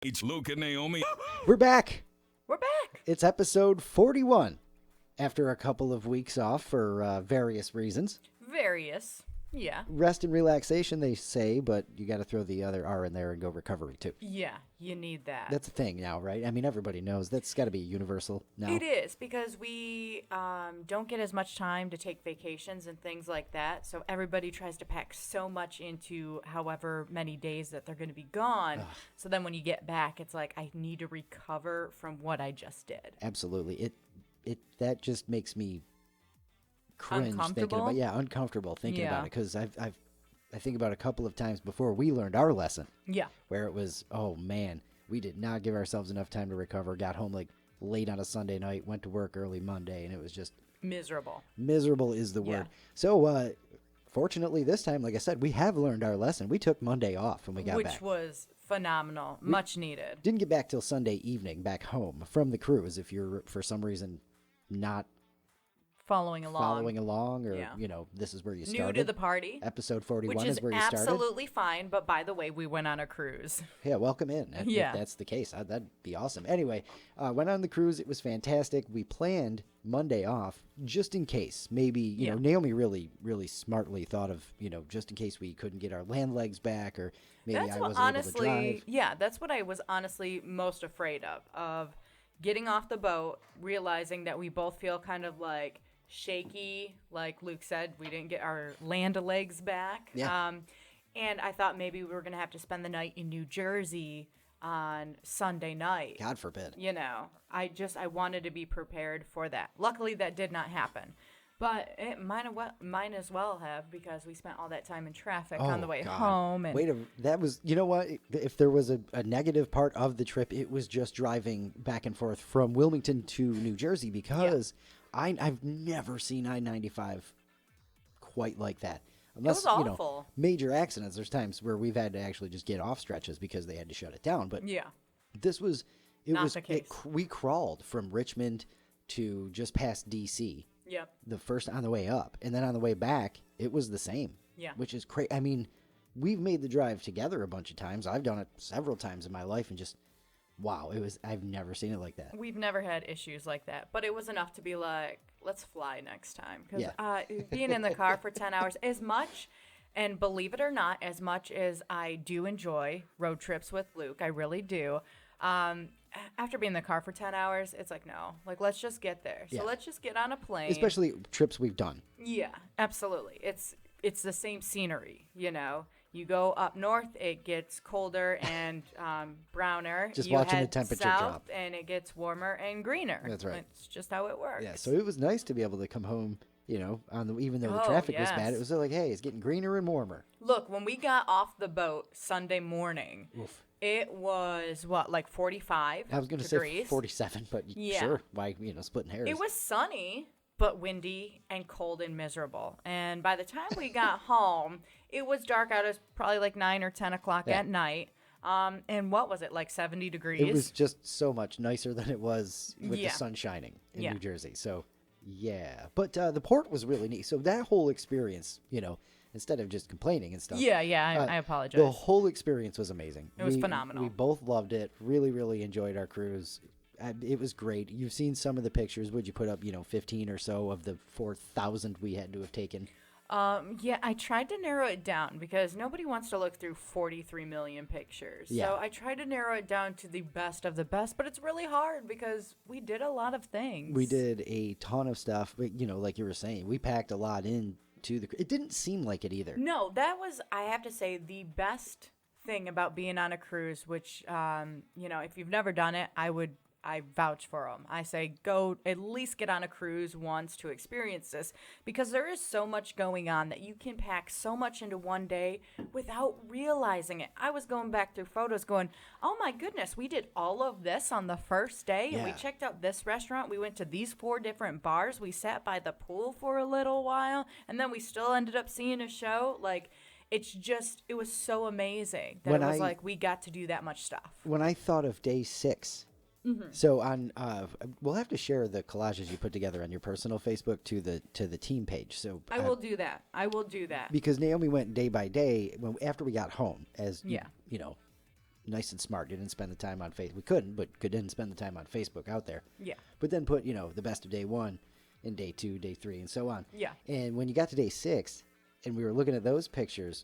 It's Luke and Naomi. We're back. We're back. It's episode 41 after a couple of weeks off for various reasons. Yeah. Rest and relaxation, they say, but you got to throw the other R in there and go recovery, too. Yeah, you need that. That's a thing now, right? I mean, everybody knows. That's got to be universal now. It is, because we don't get as much time to take vacations and things like that. So everybody tries to pack so much into however many days that they're going to be gone. Ugh. So then when you get back, it's like, I need to recover from what I just did. Absolutely. That just makes me cringe thinking about uncomfortable thinking about it, because I think about a couple of times before we learned our lesson. Yeah. Where it was, oh man, we did not give ourselves enough time to recover. Got home like late on a Sunday night, went to work early Monday, and it was just miserable. Miserable is the word. So fortunately this time, like I said, we have learned our lesson. We took Monday off when we got back. Which was phenomenal. Much needed. Didn't get back till Sunday evening back home from the cruise if you're for some reason not following along or this is where you started. New to the party. Episode 41 is where you started. Which is absolutely fine, but by the way, we went on a cruise. Yeah, welcome in. If that's the case, that'd be awesome. Anyway, went on the cruise. It was fantastic. We planned Monday off just in case. Maybe, Naomi really, really smartly thought of, just in case we couldn't get our land legs back, or maybe I wasn't able to drive. Yeah, that's what I was honestly most afraid of getting off the boat, realizing that we both feel kind of like shaky, like Luke said, we didn't get our land legs back. Yeah. And I thought maybe we were going to have to spend the night in New Jersey on Sunday night. God forbid. I wanted to be prepared for that. Luckily, that did not happen. But it might as well have, because we spent all that time in traffic on the way home. And that was, you know what? If there was a negative part of the trip, it was just driving back and forth from Wilmington to New Jersey, because I've never seen I-95 quite like that. Unless, it was awful. Major accidents. There's times where we've had to actually just get off stretches because they had to shut it down. But this was, not the case. We crawled from Richmond to just past D.C. Yep. The first on the way up. And then on the way back, it was the same. Yeah. Which is crazy. I mean, we've made the drive together a bunch of times. I've done it several times in my life, and just, wow, I've never seen it like that. We've never had issues like that, but it was enough to be like, let's fly next time. Because being in the car for 10 hours, as much, and believe it or not, as much as I do enjoy road trips with Luke, I really do, after being in the car for 10 hours, it's like, no, like, let's just get there. So let's just get on a plane. Especially trips we've done. Yeah, absolutely. It's the same scenery, You go up north, it gets colder and browner. Just you watching head the temperature south, drop. And it gets warmer and greener. That's right. It's just how it works. Yeah, so it was nice to be able to come home, even though the traffic was bad. It was like, hey, it's getting greener and warmer. Look, when we got off the boat Sunday morning, it was, like 45 I was going to say 47, but sure, why, splitting hairs. It was sunny, but windy and cold and miserable. And by the time we got home, it was dark out. It was probably like 9 or 10 o'clock at night. And what was it, like 70 degrees? It was just so much nicer than it was with the sun shining in New Jersey. So, yeah. But the port was really neat. So that whole experience, instead of just complaining and stuff. I apologize. The whole experience was amazing. It was phenomenal. We both loved it. Really, really enjoyed our cruise. It was great. You've seen some of the pictures. Would you put up, 15 or so of the 4,000 we had to have taken? I tried to narrow it down because nobody wants to look through 43 million pictures. Yeah. So I tried to narrow it down to the best of the best, but it's really hard because we did a lot of things. We did a ton of stuff. But, like you were saying, we packed a lot into it didn't seem like it either. No, that was, I have to say, the best thing about being on a cruise, which, if you've never done it, I vouch for them. I say go at least get on a cruise once to experience this, because there is so much going on that you can pack so much into one day without realizing it. I was going back through photos going, oh my goodness, we did all of this on the first day, and we checked out this restaurant. We went to these 4 different bars. We sat by the pool for a little while, and then we still ended up seeing a show. Like, it was so amazing that we got to do that much stuff. When I thought of day 6, so on, we'll have to share the collages you put together on your personal Facebook to the team page. So I will do that. Because Naomi went day by day after we got home, as nice and smart. Didn't spend the time on Facebook. We couldn't, but didn't spend the time on Facebook out there. Yeah. But then put, the best of day 1 and day 2, day 3, and so on. Yeah. And when you got to day 6, and we were looking at those pictures,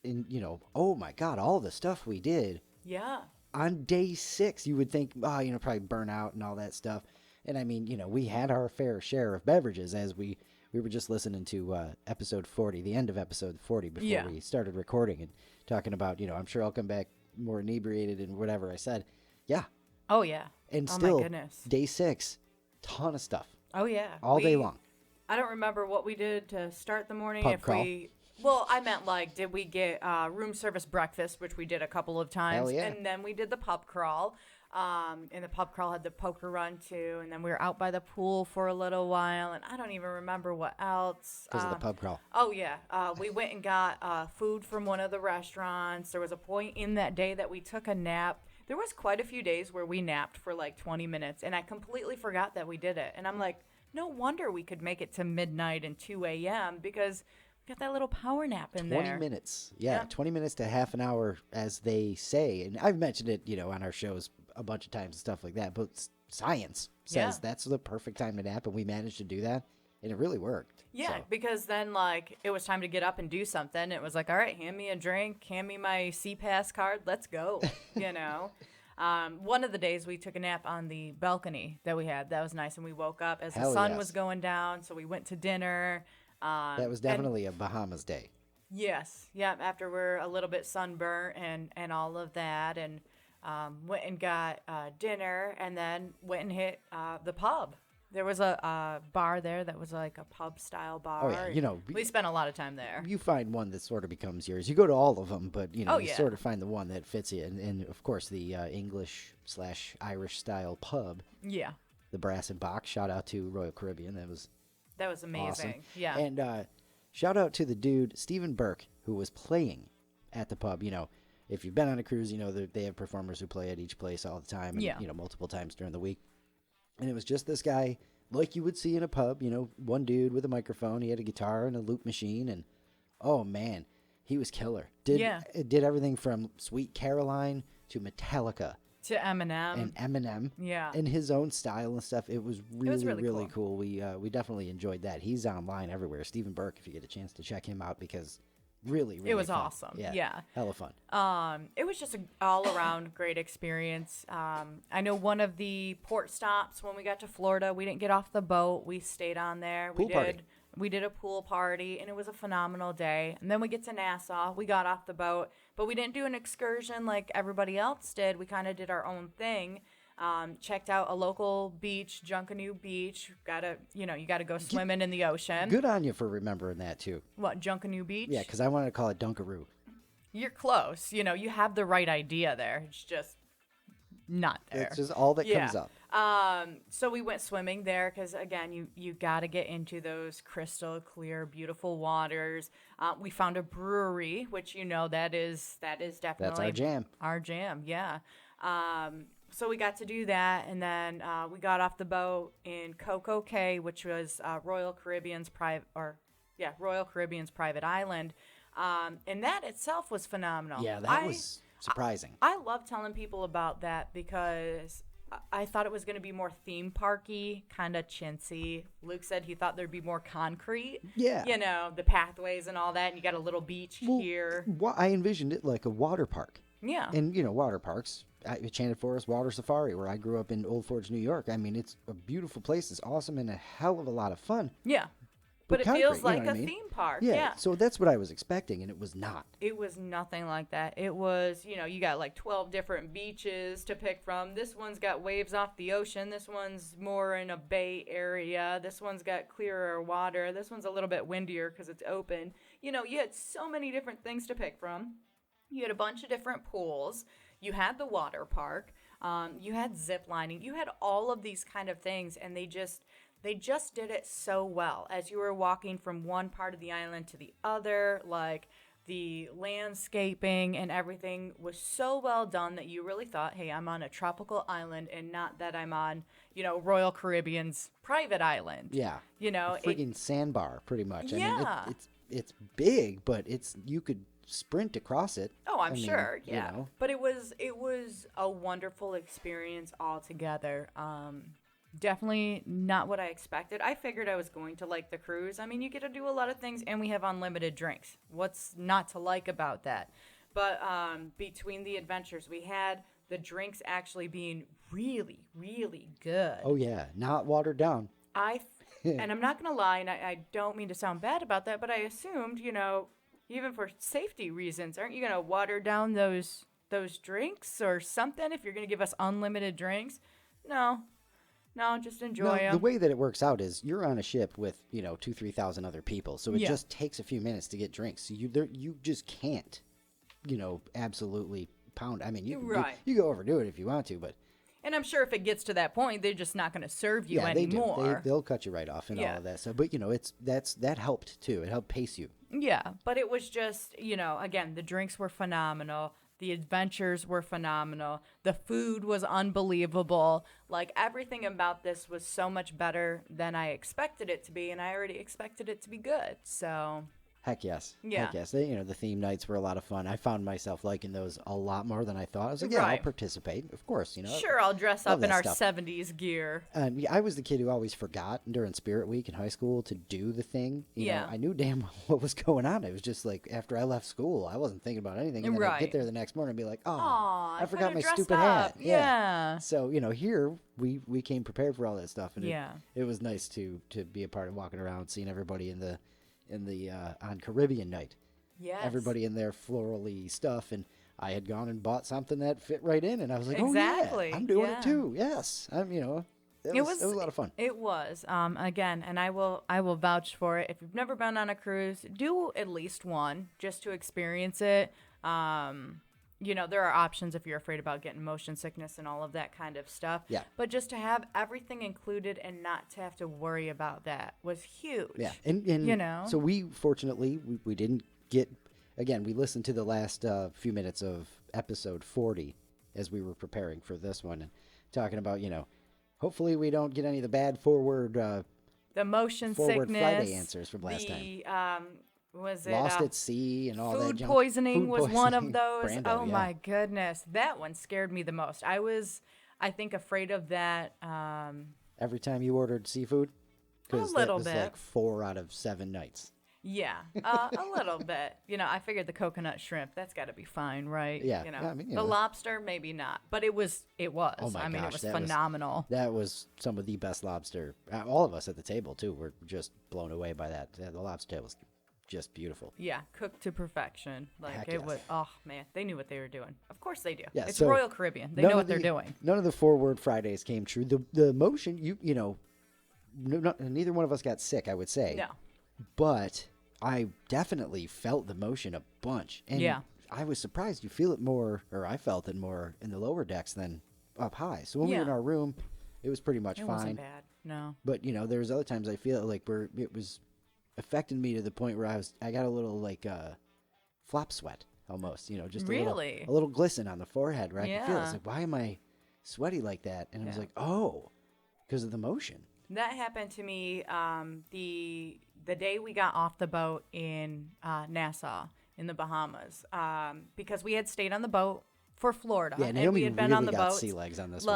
and, oh my God, all the stuff we did. Yeah. On day 6, you would think, probably burn out and all that stuff. And I mean, we had our fair share of beverages as we were just listening to episode 40, the end of episode 40 before we started recording and talking about, I'm sure I'll come back more inebriated and whatever I said. Yeah. Oh, yeah. And oh still, my goodness. Day 6, ton of stuff. Oh, yeah. All day long. I don't remember what we did to start the morning. Pub crawl. Well, I meant did we get room service breakfast, which we did a couple of times. Hell yeah. And then we did the pub crawl. And the pub crawl had the poker run too. And then we were out by the pool for a little while. And I don't even remember what else. Because of the pub crawl. Oh, yeah. We went and got food from one of the restaurants. There was a point in that day that we took a nap. There was quite a few days where we napped for 20 minutes. And I completely forgot that we did it. And I'm like, no wonder we could make it to midnight and 2 a.m. because we got that little power nap in 20 there. 20 minutes. Yeah, 20 minutes to half an hour, as they say. And I've mentioned it, on our shows a bunch of times and stuff like that. But science says that's the perfect time to nap, and we managed to do that. And it really worked. Yeah, because then, it was time to get up and do something. It was all right, hand me a drink, hand me my C-Pass card, let's go, One of the days we took a nap on the balcony that we had. That was nice, and we woke up as the sun was going down, so we went to dinner. That was definitely a Bahamas day. Yes, yeah, after we're a little bit sunburnt and all of that, and went and got dinner, and then went and hit the pub. There was a bar there that was like a pub-style bar. Oh, yeah, we spent a lot of time there. You find one that sort of becomes yours. You go to all of them, but, you sort of find the one that fits you. And of course, the English/Irish style pub. Yeah. The Brass and Box. Shout out to Royal Caribbean. That was amazing. Awesome. Yeah. And shout out to the dude, Stephen Burke, who was playing at the pub. If you've been on a cruise, they have performers who play at each place all the time. And, multiple times during the week. And it was just this guy, like you would see in a pub, one dude with a microphone. He had a guitar and a loop machine. And, oh, man, he was killer. Did everything from Sweet Caroline to Metallica. To Eminem. And Eminem. Yeah. In his own style and stuff. It was really cool. We definitely enjoyed that. He's online everywhere. Stephen Burke, if you get a chance to check him out, because really it was fun. Awesome. Yeah. Hella fun. It was just an all-around great experience. I know one of the port stops when we got to Florida, we didn't get off the boat. We stayed on there. We did a pool party, and it was a phenomenal day. And then we get to Nassau. We got off the boat, but we didn't do an excursion like everybody else did. We kind of did our own thing. Checked out a local beach, Junkanoo Beach. You gotta go swimming in the ocean. Good on you for remembering that too. What, Junkanoo Beach? Yeah, because I wanted to call it Dunkaroo. You're close. You have the right idea there. It's just not there. It's just all that comes up. So we went swimming there because, again, you got to get into those crystal clear, beautiful waters. We found a brewery, which that is definitely that's our jam. Our jam, yeah. So we got to do that, and then we got off the boat in Coco Cay, which was Royal Caribbean's private island, and that itself was phenomenal. Yeah, that was surprising. I love telling people about that because I thought it was going to be more theme parky, kind of chintzy. Luke said he thought there'd be more concrete. Yeah. The pathways and all that, and you got a little beach here. I envisioned it like a water park. Yeah. And, water parks. Enchanted Forest Water Safari, where I grew up in Old Forge, New York. I mean, it's a beautiful place. It's awesome and a hell of a lot of fun. Yeah. But it feels like a theme park. Yeah. So that's what I was expecting, and it was not. It was nothing like that. It was, you got 12 different beaches to pick from. This one's got waves off the ocean. This one's more in a bay area. This one's got clearer water. This one's a little bit windier because it's open. You had so many different things to pick from. You had a bunch of different pools. You had the water park. You had zip lining. You had all of these kind of things, and they just did it so well. As you were walking from one part of the island to the other, the landscaping and everything was so well done that you really thought, hey, I'm on a tropical island and not that I'm on, Royal Caribbean's private island. Yeah. A friggin' sandbar, pretty much. Yeah. I mean, it's big, but you could sprint across it. Oh, I'm sure. Yeah. You know. But it was a wonderful experience altogether. Definitely not what I expected. I figured I was going to like the cruise. I mean, you get to do a lot of things, and we have unlimited drinks. What's not to like about that? But between the adventures we had, the drinks actually being really, really good. Oh, yeah. Not watered down. And I'm not going to lie, and I don't mean to sound bad about that, but I assumed, even for safety reasons, aren't you going to water down those drinks or something if you're going to give us unlimited drinks? No, just enjoy them. The way that it works out is you're on a ship with, 2,000-3,000 other people. So it just takes a few minutes to get drinks. So you just can't, absolutely pound. I mean, you go overdo it if you want to, but. And I'm sure if it gets to that point, they're just not going to serve you anymore. They do. They'll cut you right off and all of that stuff. But, that helped too. It helped pace you. Yeah, but it was just, again, the drinks were phenomenal. The adventures were phenomenal. The food was unbelievable. Like, everything about this was so much better than I expected it to be, and I already expected it to be good. So, heck yes. Yeah. Heck yes. The theme nights were a lot of fun. I found myself liking those a lot more than I thought. I was like, I'll participate. Of course, Sure, I'll dress up in our 70s gear. And I was the kid who always forgot during Spirit Week in high school to do the thing. You know, I knew damn well what was going on. It was just like after I left school, I wasn't thinking about anything. And then I'd get there the next morning and be like, I forgot my stupid hat. Yeah. So, here we came prepared for all that stuff. And it was nice to be a part of walking around, seeing everybody in the on Caribbean night. Yes. Everybody in their florally stuff, and I had gone and bought something that fit right in, and I was like, exactly. Oh yeah, I'm doing it too. Yes. It was a lot of fun. It was. Again, and I will vouch for it. If you've never been on a cruise, do at least one just to experience it. There are options if you're afraid about getting motion sickness and all of that kind of stuff. Yeah. But just to have everything included and not to have to worry about that was huge. Yeah. And so we fortunately we didn't get, again, we listened to the last few minutes of episode 40 as we were preparing for this one and talking about, hopefully we don't get any of the bad forward motion sickness Friday answers from last time. Was it Lost at Sea and all that food junk? poisoning was one of those. Brando, my goodness, that one scared me the most. I was, I think, afraid of that. Every time you ordered seafood, because that was bit. like 4 out of 7 nights. Yeah, a little bit. I figured the coconut shrimp, that's got to be fine, right? Yeah. The lobster, maybe not, but it was. Oh my gosh, it was phenomenal. That was some of the best lobster. All of us at the table too were just blown away by that. The lobster tail was just beautiful. Yeah, cooked to perfection. Like it was. Oh man, they knew what they were doing. Of course they do. Yeah, it's so Royal Caribbean. They know what they're doing. None of the forward Fridays came true. The motion, neither one of us got sick, I would say. No. But I definitely felt the motion a bunch. And I was surprised you feel it more, or I felt it more in the lower decks than up high. So when we were in our room, it was pretty much fine. It wasn't bad. No. But there was other times I feel like it was affected me to the point where I got a little like flop sweat almost, just a little glisten on the forehead where I could feel it. It's like, why am I sweaty like that? And I was like, because of the motion. That happened to me the day we got off the boat in Nassau in the Bahamas, because we had stayed on the boat for Florida. Yeah, Naomi and we had been really on the got boat sea legs on this one.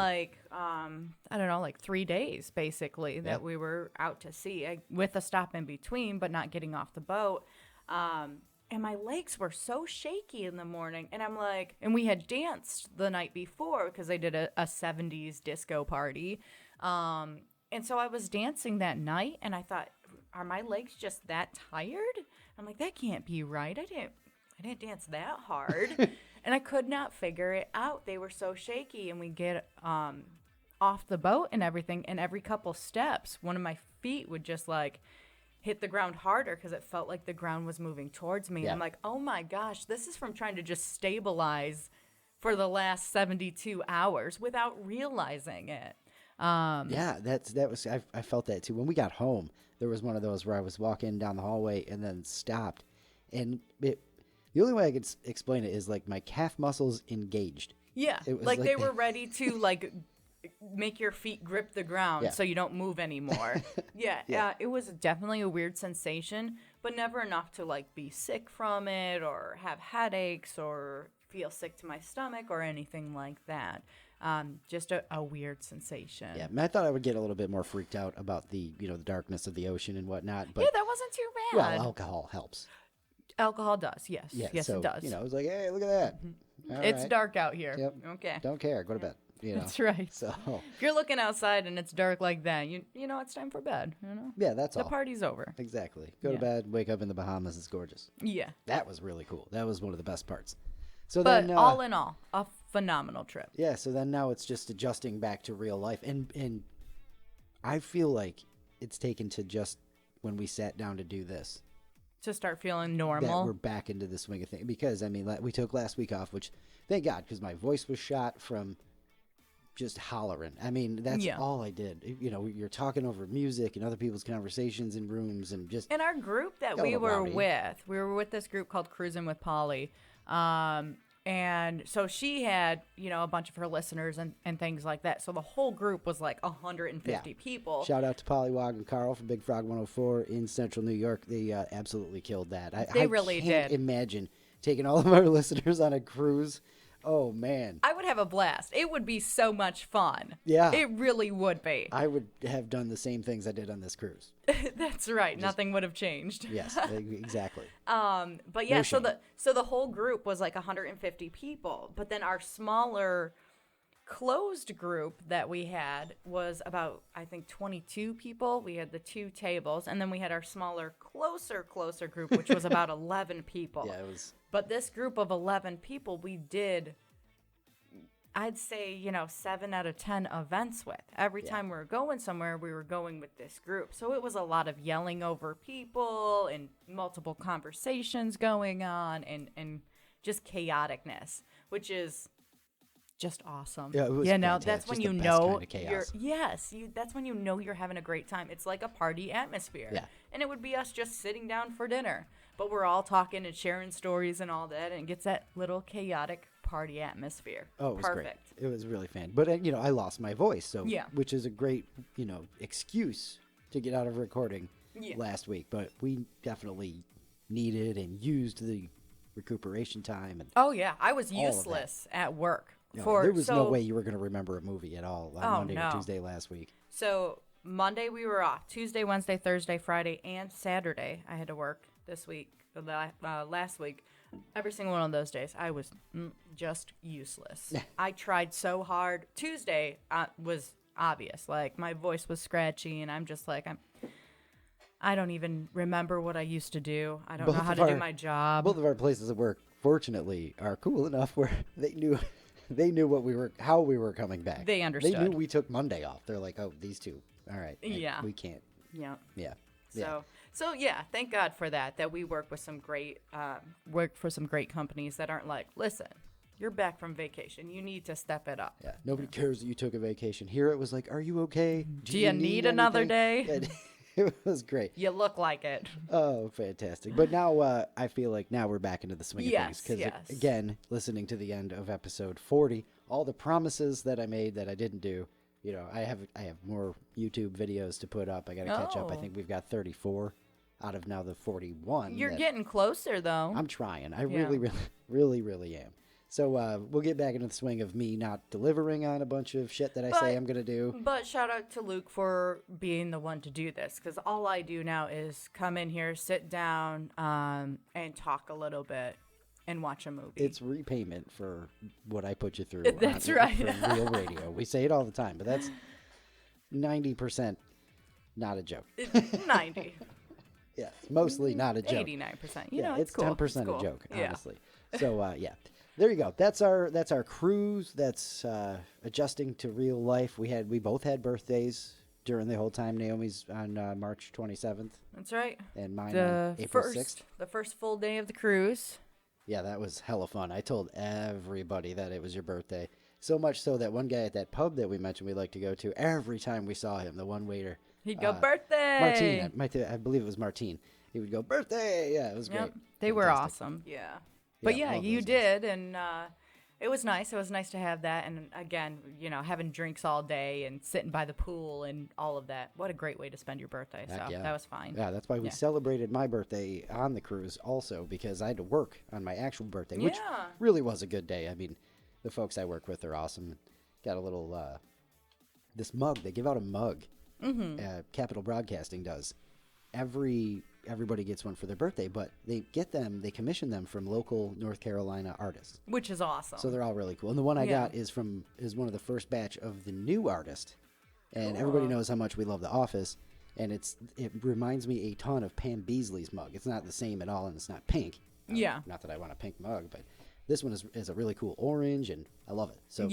I don't know, like 3 days basically that we were out to sea, with a stop in between, but not getting off the boat. And my legs were so shaky in the morning, and I'm like, and we had danced the night before because they did a 70s disco party. And so I was dancing that night, and I thought, are my legs just that tired? I'm like, that can't be right. I didn't dance that hard. And I could not figure it out. They were so shaky. And we get off the boat and everything, and every couple steps, one of my feet would just like hit the ground harder because it felt like the ground was moving towards me. Yeah. And I'm like, oh my gosh, this is from trying to just stabilize for the last 72 hours without realizing it. I felt that too. When we got home, there was one of those where I was walking down the hallway and then stopped, and the only way I could explain it is like my calf muscles engaged. Yeah, it was like they were ready to make your feet grip the ground so you don't move anymore. It was definitely a weird sensation, but never enough to like be sick from it or have headaches or feel sick to my stomach or anything like that. Just a weird sensation. Yeah, I thought I would get a little bit more freaked out about the darkness of the ocean and whatnot. But that wasn't too bad. Well, alcohol helps. Alcohol does, yes. Yeah, yes, so, it does. It was like, hey, look at that. It's dark out here. Yep. Okay. Don't care. Go to bed. That's right. So if you're looking outside and it's dark like that, you know it's time for bed. Yeah, that's all. The party's over. Exactly. Go to bed. Wake up in the Bahamas. It's gorgeous. Yeah. That was really cool. That was one of the best parts. But then, all in all, a phenomenal trip. Yeah. So then now it's just adjusting back to real life, and I feel like it's taken to just when we sat down to do this to start feeling normal. That we're back into the swing of things. Because I mean, we took last week off, which thank God, because my voice was shot from just hollering. I mean, that's all I did. You're talking over music and other people's conversations in rooms and just. In our group that we were with this group called Cruising with Polly. And so she had, a bunch of her listeners and things like that. So the whole group was like 150 people. Shout out to Polly, Wog, and Carl from Big Frog 104 in Central New York. They absolutely killed that. They really did. I can't imagine taking all of our listeners on a cruise. Oh, man. I would have a blast. It would be so much fun. Yeah. It really would be. I would have done the same things I did on this cruise. That's right. Nothing would have changed. Yes, exactly. But yeah, so the whole group was like 150 people. But then our smaller closed group that we had was about, I think, 22 people. We had the 2 tables. And then we had our smaller, closer group, which was about 11 people. Yeah, it was. But this group of 11 people, we did, I'd say, 7 out of 10 events with. Every time we were going somewhere, we were going with this group. So it was a lot of yelling over people and multiple conversations going on and just chaoticness, which is just awesome. Yeah, it was fantastic. That's when just that's when you know you're having a great time. It's like a party atmosphere. Yeah. And it would be us just sitting down for dinner. But we're all talking and sharing stories and all that, and it gets that little chaotic party atmosphere. Oh, it was perfect. Great. It was really fun. But, I lost my voice, which is a great, excuse to get out of recording last week. But we definitely needed and used the recuperation time. And I was useless at work. There was no way you were going to remember a movie at all on Monday or Tuesday last week. So Monday we were off. Tuesday, Wednesday, Thursday, Friday, and Saturday I had to work this week. Last week, every single one of those days, I was just useless. I tried so hard. Tuesday was obvious. Like, my voice was scratchy, and I'm just like, I don't even remember what I used to do. I don't know how to do my job. Both of our places of work, fortunately, are cool enough where they knew how we were coming back. They understood. They knew we took Monday off. They're like, oh, these two. All right. We can't. Yeah. Yeah. So thank God for that we work with some great companies that aren't like, listen, you're back from vacation. You need to step it up. Yeah. Nobody cares that you took a vacation. Here it was like, are you okay? Do you need another day? It was great. You look like it. Oh, fantastic. But now I feel like now we're back into the swing of things. Because, again, listening to the end of episode 40, all the promises that I made that I didn't do, I have more YouTube videos to put up. I got to catch up. I think we've got 34 out of now the 41. You're getting closer, though. I'm trying. I really am. So we'll get back into the swing of me not delivering on a bunch of shit that I say I'm going to do. But shout out to Luke for being the one to do this, because all I do now is come in here, sit down, and talk a little bit and watch a movie. It's repayment for what I put you through. That's right. For real radio. We say it all the time, but that's 90% not a joke. 90. Yeah, it's mostly not a joke. 89%. It's cool. 10% it's cool. a joke, honestly. So, there you go. That's our cruise. That's adjusting to real life. We both had birthdays during the whole time. Naomi's on March 27th. That's right. And mine on April 6th. The first full day of the cruise. Yeah, that was hella fun. I told everybody that it was your birthday. So much so that one guy at that pub that we mentioned we like to go to, every time we saw him, the one waiter. He'd go, birthday! Martine. I believe it was Martine. He would go, birthday! Yeah, it was great. They were awesome. Yeah. But you did, and It was nice. It was nice to have that. And again, having drinks all day and sitting by the pool and all of that. What a great way to spend your birthday. Heck So yeah. that was fine. Yeah, that's why we celebrated my birthday on the cruise also, because I had to work on my actual birthday, which really was a good day. I mean, the folks I work with are awesome. Got a little, this mug. They give out a mug. Capital Broadcasting does. Everybody gets one for their birthday, but they commission them from local North Carolina artists, which is awesome. So they're all really cool. And the one I got is one of the first batch of the new artist, and everybody knows how much we love The Office, and it reminds me a ton of Pam Beesly's mug. It's not the same at all, and it's not pink. Not that I want a pink mug, but this one is a really cool orange, and I love it. So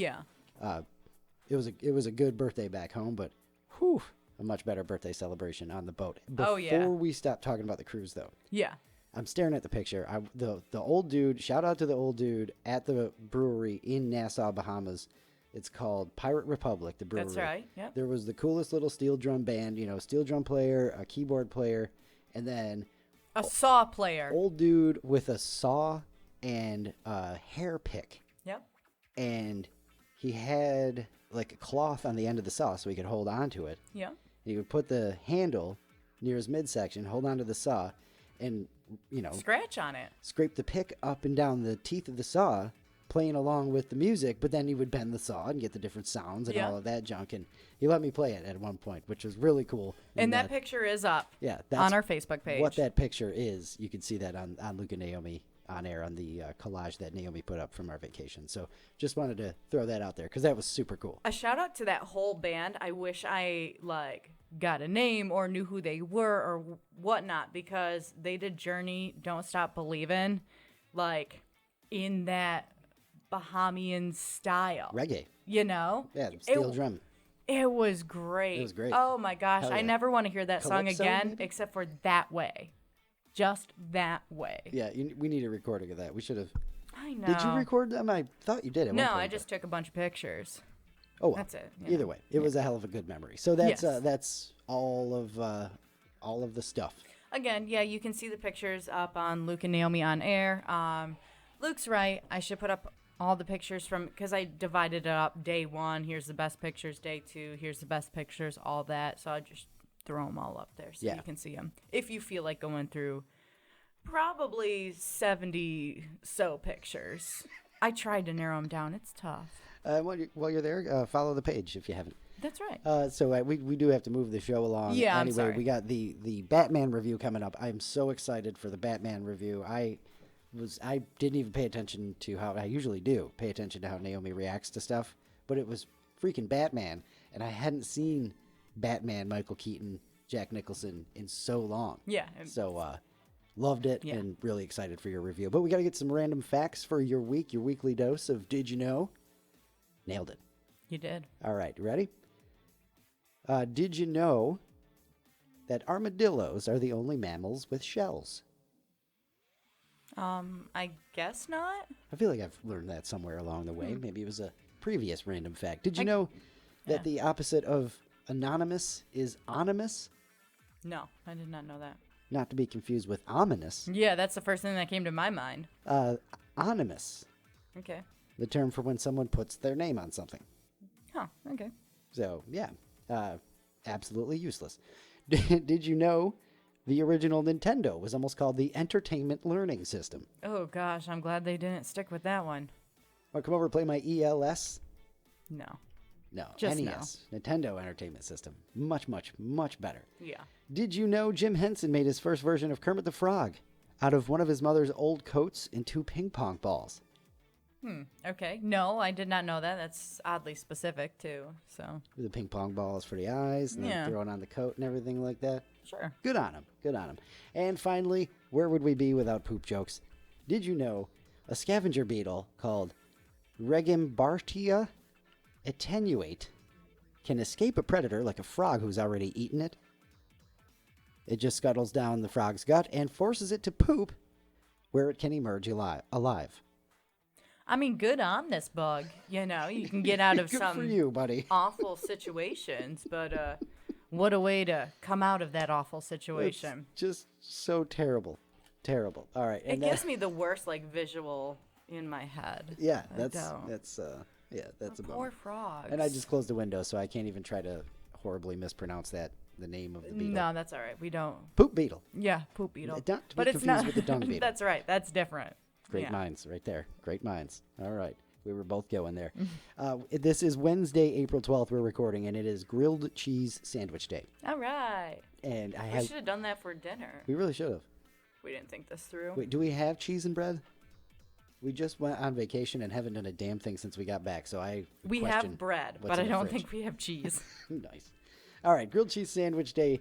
it was a good birthday back home, but whew. A much better birthday celebration on the boat. Before we stop talking about the cruise, though. Yeah. I'm staring at the picture. The old dude, shout out to the old dude at the brewery in Nassau, Bahamas. It's called Pirate Republic, the brewery. That's right, yep. There was the coolest little steel drum band, steel drum player, a keyboard player, and then... a saw player. Old dude with a saw and a hair pick. Yep. And he had like a cloth on the end of the saw so he could hold on to it. Yeah. He would put the handle near his midsection, hold onto the saw, and, scratch on it. Scrape the pick up and down the teeth of the saw, playing along with the music, but then he would bend the saw and get the different sounds and all of that junk. And he let me play it at one point, which was really cool. And that picture is up on our Facebook page. What that picture is, you can see that on Luke and Naomi on air on the collage that Naomi put up from our vacation. So just wanted to throw that out there because that was super cool. A shout out to that whole band. I wish I got a name or knew who they were or whatnot, because they did Journey, Don't Stop Believin', in that Bahamian style. Reggae. Yeah, steel drum. It was great. It was great. Oh my gosh. I never want to hear that song Calypso, again, maybe? except for That Way. Just That Way. Yeah, we need a recording of that. We should have. I know. Did you record them? I thought you did. No, I just took a bunch of pictures. Oh, well. That's it. Either way, it was a hell of a good memory. So that's all of the stuff. Again, you can see the pictures up on Luke and Naomi on air. Luke's right. I should put up all the pictures because I divided it up. Day 1, here's the best pictures. Day 2, here's the best pictures. All that. So I just throw them all up there so you can see them. If you feel like going through probably 70 pictures. I tried to narrow them down. It's tough. While you're there, follow the page if you haven't. That's right. So we do have to move the show along. Yeah, anyway, I'm sorry. We got the Batman review coming up. I'm so excited for the Batman review. I didn't even pay attention to how I usually do. Pay attention to how Naomi reacts to stuff, but it was freaking Batman, and I hadn't seen Batman, Michael Keaton, Jack Nicholson in so long. Yeah. So loved it and really excited for your review. But we got to get some random facts for your week, your weekly dose of Did You Know? Nailed it. You did. All right, you ready? Did you know that armadillos are the only mammals with shells? I guess not. I feel like I've learned that somewhere along the way. Maybe it was a previous random fact. Did you know that the opposite of anonymous is ominous? No, I did not know that. Not to be confused with ominous. Yeah, that's the first thing that came to my mind. Anonymous. Okay. The term for when someone puts their name on something. Huh, okay. So, yeah, absolutely useless. Did you know the original Nintendo was almost called the Entertainment Learning System? Oh, gosh, I'm glad they didn't stick with that one. Want to come over and play my ELS? No. No, Just NES, Nintendo Entertainment System. Much, much, much better. Yeah. Did you know Jim Henson made his first version of Kermit the Frog out of one of his mother's old coats and 2 ping pong balls? Okay. No, I did not know that. That's oddly specific, too. So. The ping pong balls for the eyes and then throwing on the coat and everything like that. Sure. Good on him. Good on him. And finally, where would we be without poop jokes? Did you know a scavenger beetle called Regimbartia attenuate can escape a predator like a frog who's already eaten it? It just scuttles down the frog's gut and forces it to poop where it can emerge alive. I mean, good on this bug. You know, you can get out of Good some for you, buddy. awful situations, but what a way to come out of that awful situation. It's just so terrible. Terrible. All right. It gives me the worst, visual, in my head. Yeah, that's a bummer. Poor frogs. And I just closed the window, so I can't even try to horribly mispronounce the name of the beetle. No, that's all right. We don't. Poop beetle. Yeah, poop beetle. Not to be but it's confused not with the dung beetle. That's right. That's different. Great minds right there. Great minds. All right. We were both going there. This is Wednesday, April 12th. We're recording, and it is Grilled Cheese Sandwich Day. All right. And we should have done that for dinner. We really should have. We didn't think this through. Wait, do we have cheese and bread? We just went on vacation and haven't done a damn thing since we got back, so we have bread, but I don't think we have cheese. Nice. All right, Grilled Cheese Sandwich Day.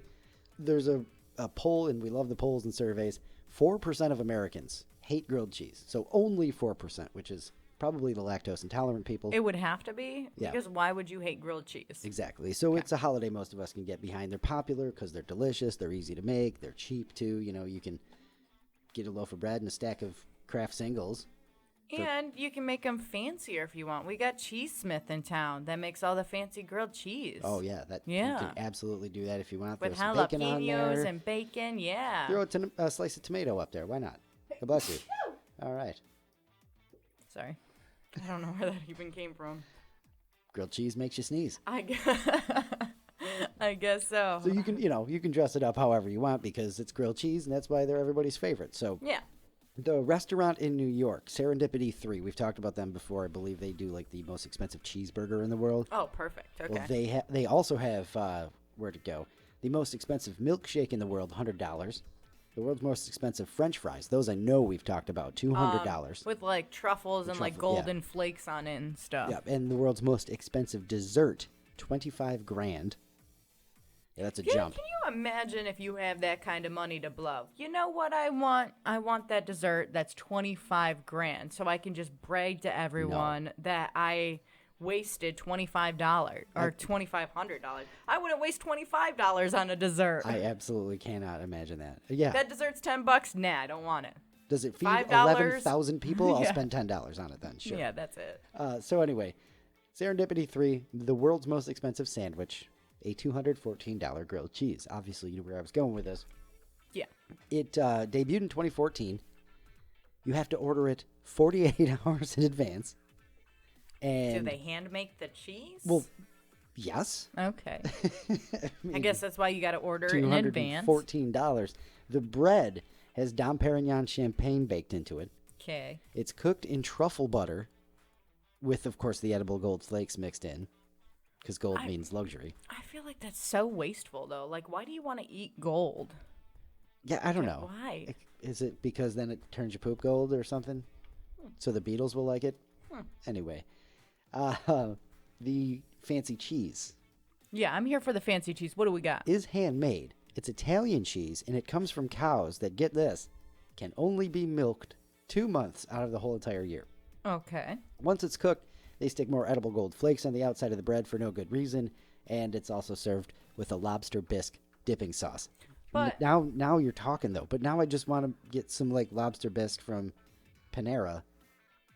There's a poll, and we love the polls and surveys. 4% of Americans hate grilled cheese, so only 4%, which is probably the lactose intolerant people. It would have to be, because why would you hate grilled cheese? Exactly. So it's a holiday most of us can get behind. They're popular because they're delicious, they're easy to make, they're cheap too. You know, you can get a loaf of bread and a stack of Kraft Singles. And you can make them fancier if you want. We got Cheese Smith in town that makes all the fancy grilled cheese. Oh, yeah. You can absolutely do that if you want. With throw some bacon on there. jalapenos and bacon, yeah. Throw a slice of tomato up there. Why not? God bless you. All right. Sorry. I don't know where that even came from. Grilled cheese makes you sneeze. I guess so. So you can dress it up however you want because it's grilled cheese, and that's why they're everybody's favorite. So yeah. The restaurant in New York, Serendipity 3, we've talked about them before. I believe they do like the most expensive cheeseburger in the world. Oh, perfect. Okay. Well, they also have, where to go, the most expensive milkshake in the world, $100. The world's most expensive French fries. Those I know we've talked about, $200. With like truffles and like golden flakes on it and stuff. Yeah, and the world's most expensive dessert, $25,000. Yeah, that's a jump. Can you imagine if you have that kind of money to blow? You know what I want? I want that dessert that's $25,000, so I can just brag to everyone that I wasted $25 or $2,500. I wouldn't waste $25 on a dessert. I absolutely cannot imagine that. Yeah. That dessert's $10. Nah, I don't want it. Does it feed 11,000 people? I'll spend $10 on it then. Sure. Yeah, that's it. So anyway, Serendipity 3, the world's most expensive sandwich, a $214 grilled cheese. Obviously, you know where I was going with this. Yeah. It debuted in 2014. You have to order it 48 hours in advance. And do they hand make the cheese? Well, yes. Okay. I guess that's why you got to order it in advance. $214. The bread has Dom Perignon champagne baked into it. Okay. It's cooked in truffle butter with, of course, the edible gold flakes mixed in. Because gold means luxury. I feel like that's so wasteful, though. Like, why do you want to eat gold? Yeah, I don't know. Why? Is it because then it turns your poop gold or something? So the beetles will like it? Anyway. The fancy cheese. Yeah, I'm here for the fancy cheese. What do we got? Is handmade. It's Italian cheese, and it comes from cows that, get this, can only be milked 2 months out of the whole entire year. Okay. Once it's cooked, they stick more edible gold flakes on the outside of the bread for no good reason, and it's also served with a lobster bisque dipping sauce. But now you're talking, though. But now I just want to get some like lobster bisque from Panera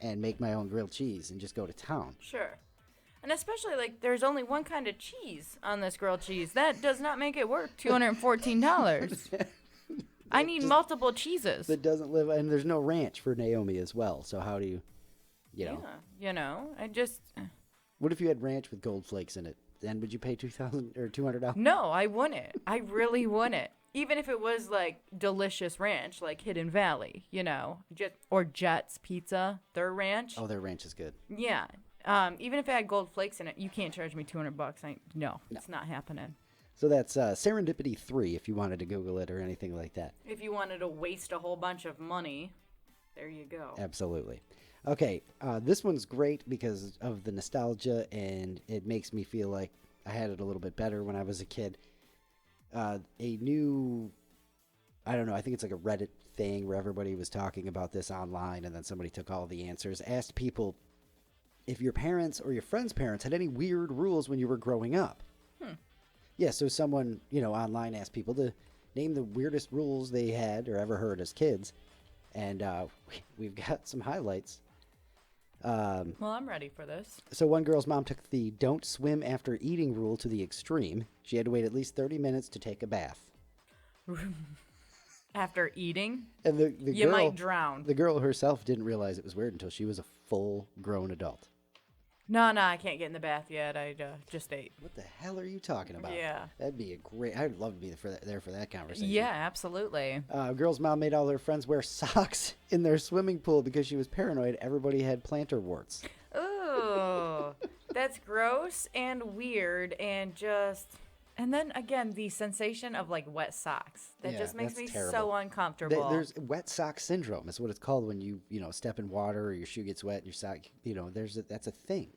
and make my own grilled cheese and just go to town. Sure. And especially, like, there's only one kind of cheese on this grilled cheese. That does not make it worth $214. I need multiple cheeses. That doesn't live, and there's no ranch for Naomi as well. So how do you know? Yeah, I just... What if you had ranch with gold flakes in it? Then would you pay $2,000 or $200? No, I wouldn't. I really wouldn't. Even if it was like delicious ranch, like Hidden Valley, or Jet's Pizza, their ranch. Oh, their ranch is good. Yeah. Even if it had gold flakes in it, you can't charge me $200. No, it's not happening. So that's Serendipity 3 if you wanted to Google it or anything like that. If you wanted to waste a whole bunch of money, there you go. Absolutely. Okay, this one's great because of the nostalgia, and it makes me feel like I had it a little bit better when I was a kid. A new, I don't know, I think it's like a Reddit thing where everybody was talking about this online, and then somebody took all the answers, asked people if your parents or your friends' parents had any weird rules when you were growing up. Yeah, so someone, online asked people to name the weirdest rules they had or ever heard as kids, and we've got some highlights. Well, I'm ready for this. So one girl's mom took the don't swim after eating rule to the extreme. She had to wait at least 30 minutes to take a bath. After eating, And the you girl, might drown. The girl herself didn't realize it was weird until she was a full-grown adult. No, I can't get in the bath yet. I just ate. What the hell are you talking about? Yeah. That'd be a great... I'd love to be there for that conversation. Yeah, absolutely. A girl's mom made all her friends wear socks in their swimming pool because she was paranoid everybody had plantar warts. Ooh, that's gross and weird and just... And then, again, the sensation of, like, wet socks. That just makes me terrible. so uncomfortable. There's wet sock syndrome is what it's called when you step in water or your shoe gets wet and your sock, that's a thing.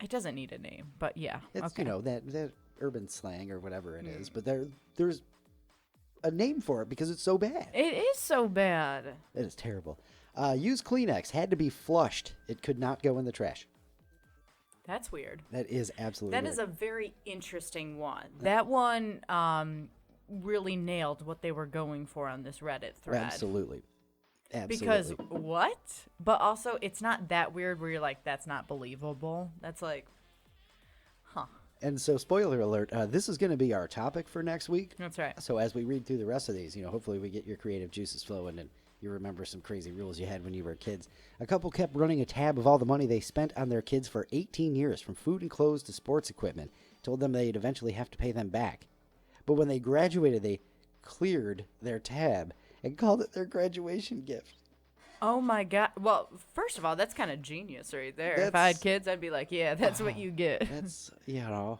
It doesn't need a name, but yeah. It's, okay. that urban slang or whatever it is. But there's a name for it because it's so bad. It is so bad. It is terrible. Used Kleenex had to be flushed. It could not go in the trash. That's weird. That is absolutely That weird. is a very interesting one. That one really nailed what they were going for on this Reddit thread. Absolutely. Because what? But also, it's not that weird where you're like, that's not believable. That's like, huh. And so, spoiler alert, this is going to be our topic for next week. That's right. So as we read through the rest of these, hopefully we get your creative juices flowing and you remember some crazy rules you had when you were kids. A couple kept running a tab of all the money they spent on their kids for 18 years, from food and clothes to sports equipment. Told them they'd eventually have to pay them back. But when they graduated, they cleared their tab and called it their graduation gift. Oh my God. Well, first of all, that's kind of genius right there. If I had kids, I'd be like, yeah, that's what you get. That's,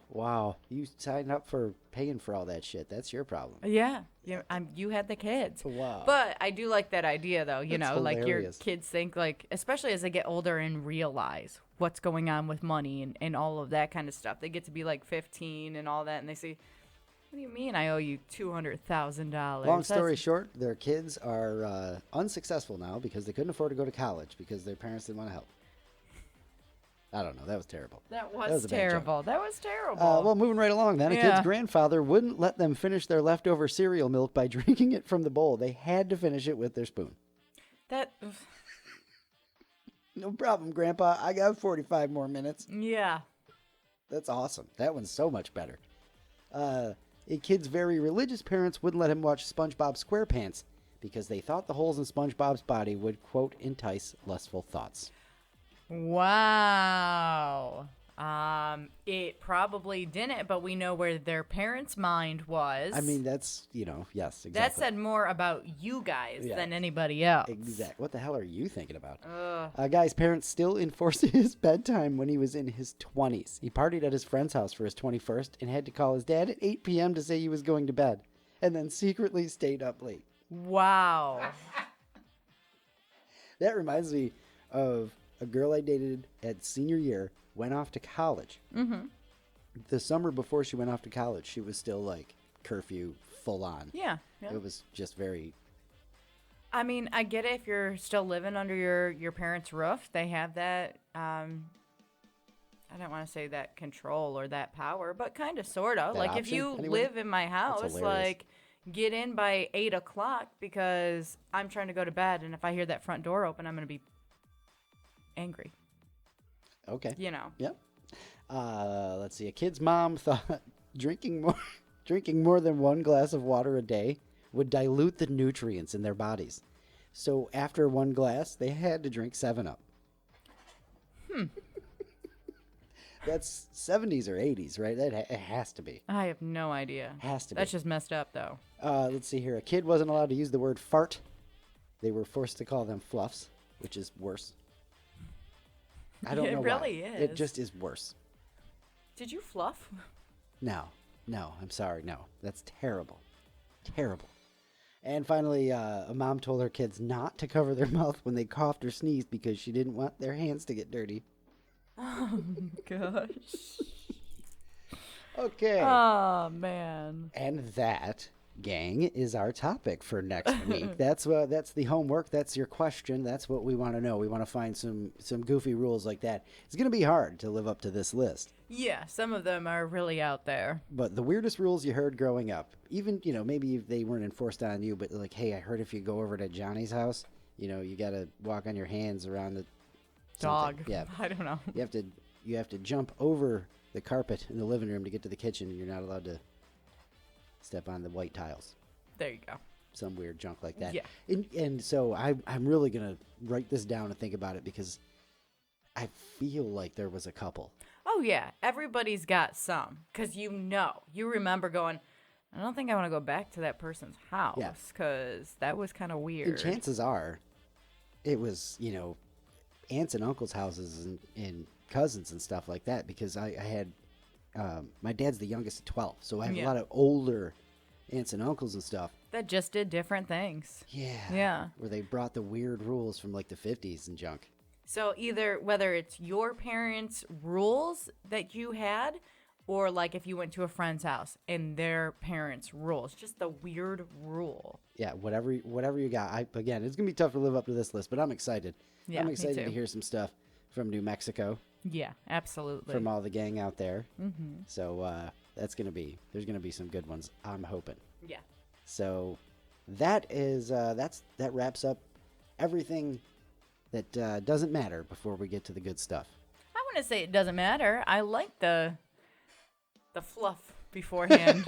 wow. You signed up for paying for all that shit. That's your problem. Yeah. You had the kids. Wow. But I do like that idea, though. That's Like your hilarious. kids think, like, especially as they get older and realize what's going on with money and all of that kind of stuff. They get to be like 15 and all that, and they say, what do you mean I owe you $200,000? Long story short, their kids are unsuccessful now because they couldn't afford to go to college because their parents didn't want to help. I don't know. That was terrible. That was terrible. That was terrible. Well, moving right along then. A Yeah. kid's grandfather wouldn't let them finish their leftover cereal milk by drinking it from the bowl. They had to finish it with their spoon. No problem, Grandpa. I got 45 more minutes. Yeah. That's awesome. That one's so much better. A kid's very religious parents wouldn't let him watch SpongeBob SquarePants because they thought the holes in SpongeBob's body would, quote, entice lustful thoughts. Wow. It probably didn't, but we know where their parents' mind was. I mean, that's, yes, exactly. That said more about you guys than anybody else. Exactly. What the hell are you thinking about? A guy's parents still enforced his bedtime when he was in his 20s. He partied at his friend's house for his 21st and had to call his dad at 8 p.m. to say he was going to bed, and then secretly stayed up late. Wow. That reminds me of a girl I dated at senior year, went off to college. Mm-hmm. The summer before she went off to college, she was still like curfew full on. Yeah. It was just very... I mean, I get it if you're still living under your parents' roof. They have that, I don't want to say that control or that power, but kind of, sort of. Like, if you live in my house, like, get in by 8 o'clock because I'm trying to go to bed, and if I hear that front door open, I'm going to be angry. Okay. Yep. Let's see. A kid's mom thought drinking more than one glass of water a day would dilute the nutrients in their bodies. So after one glass, they had to drink 7-Up. That's 70s or 80s, right? It has to be. I have no idea. Has to be. That's just messed up, though. Let's see here. A kid wasn't allowed to use the word fart. They were forced to call them fluffs, which is worse. I don't know why. It really is. It just is worse. Did you fluff? No, I'm sorry. No, that's terrible. Terrible. And finally, a mom told her kids not to cover their mouth when they coughed or sneezed because she didn't want their hands to get dirty. Oh, gosh. Okay. Oh, man. And that, gang, is our topic for next week. That's the homework. That's your question. That's what we want to know. We want to find some goofy rules like that. It's going to be hard to live up to this list. Yeah, some of them are really out there. But the weirdest rules you heard growing up, even, maybe they weren't enforced on you, but like, hey, I heard if you go over to Johnny's house, you got to walk on your hands around the dog. Something. Yeah. I don't know. You have to jump over the carpet in the living room to get to the kitchen, and you're not allowed to step on the white tiles. There you go. some weird junk like that. Yeah. And so I'm really gonna write this down and think about it because I feel like there was a couple. Oh yeah, everybody's got some because you remember going, I don't think I want to go back to that person's house because that was kind of weird. And chances are, it was aunts and uncles' houses and cousins and stuff like that because I had my dad's the youngest of 12, so I have a lot of older aunts and uncles and stuff that just did different things. Yeah. Where they brought the weird rules from like the 50s and junk. So either whether it's your parents' rules that you had, or like if you went to a friend's house and their parents' rules, just the weird rule. Yeah, whatever you got. Again, it's gonna be tough to live up to this list, but I'm excited. Yeah, I'm excited to hear some stuff from New Mexico. Yeah, absolutely. From all the gang out there. Mm-hmm. So there's gonna be some good ones. I'm hoping. Yeah. So that wraps up everything that doesn't matter before we get to the good stuff. I want to say it doesn't matter. I like the fluff beforehand.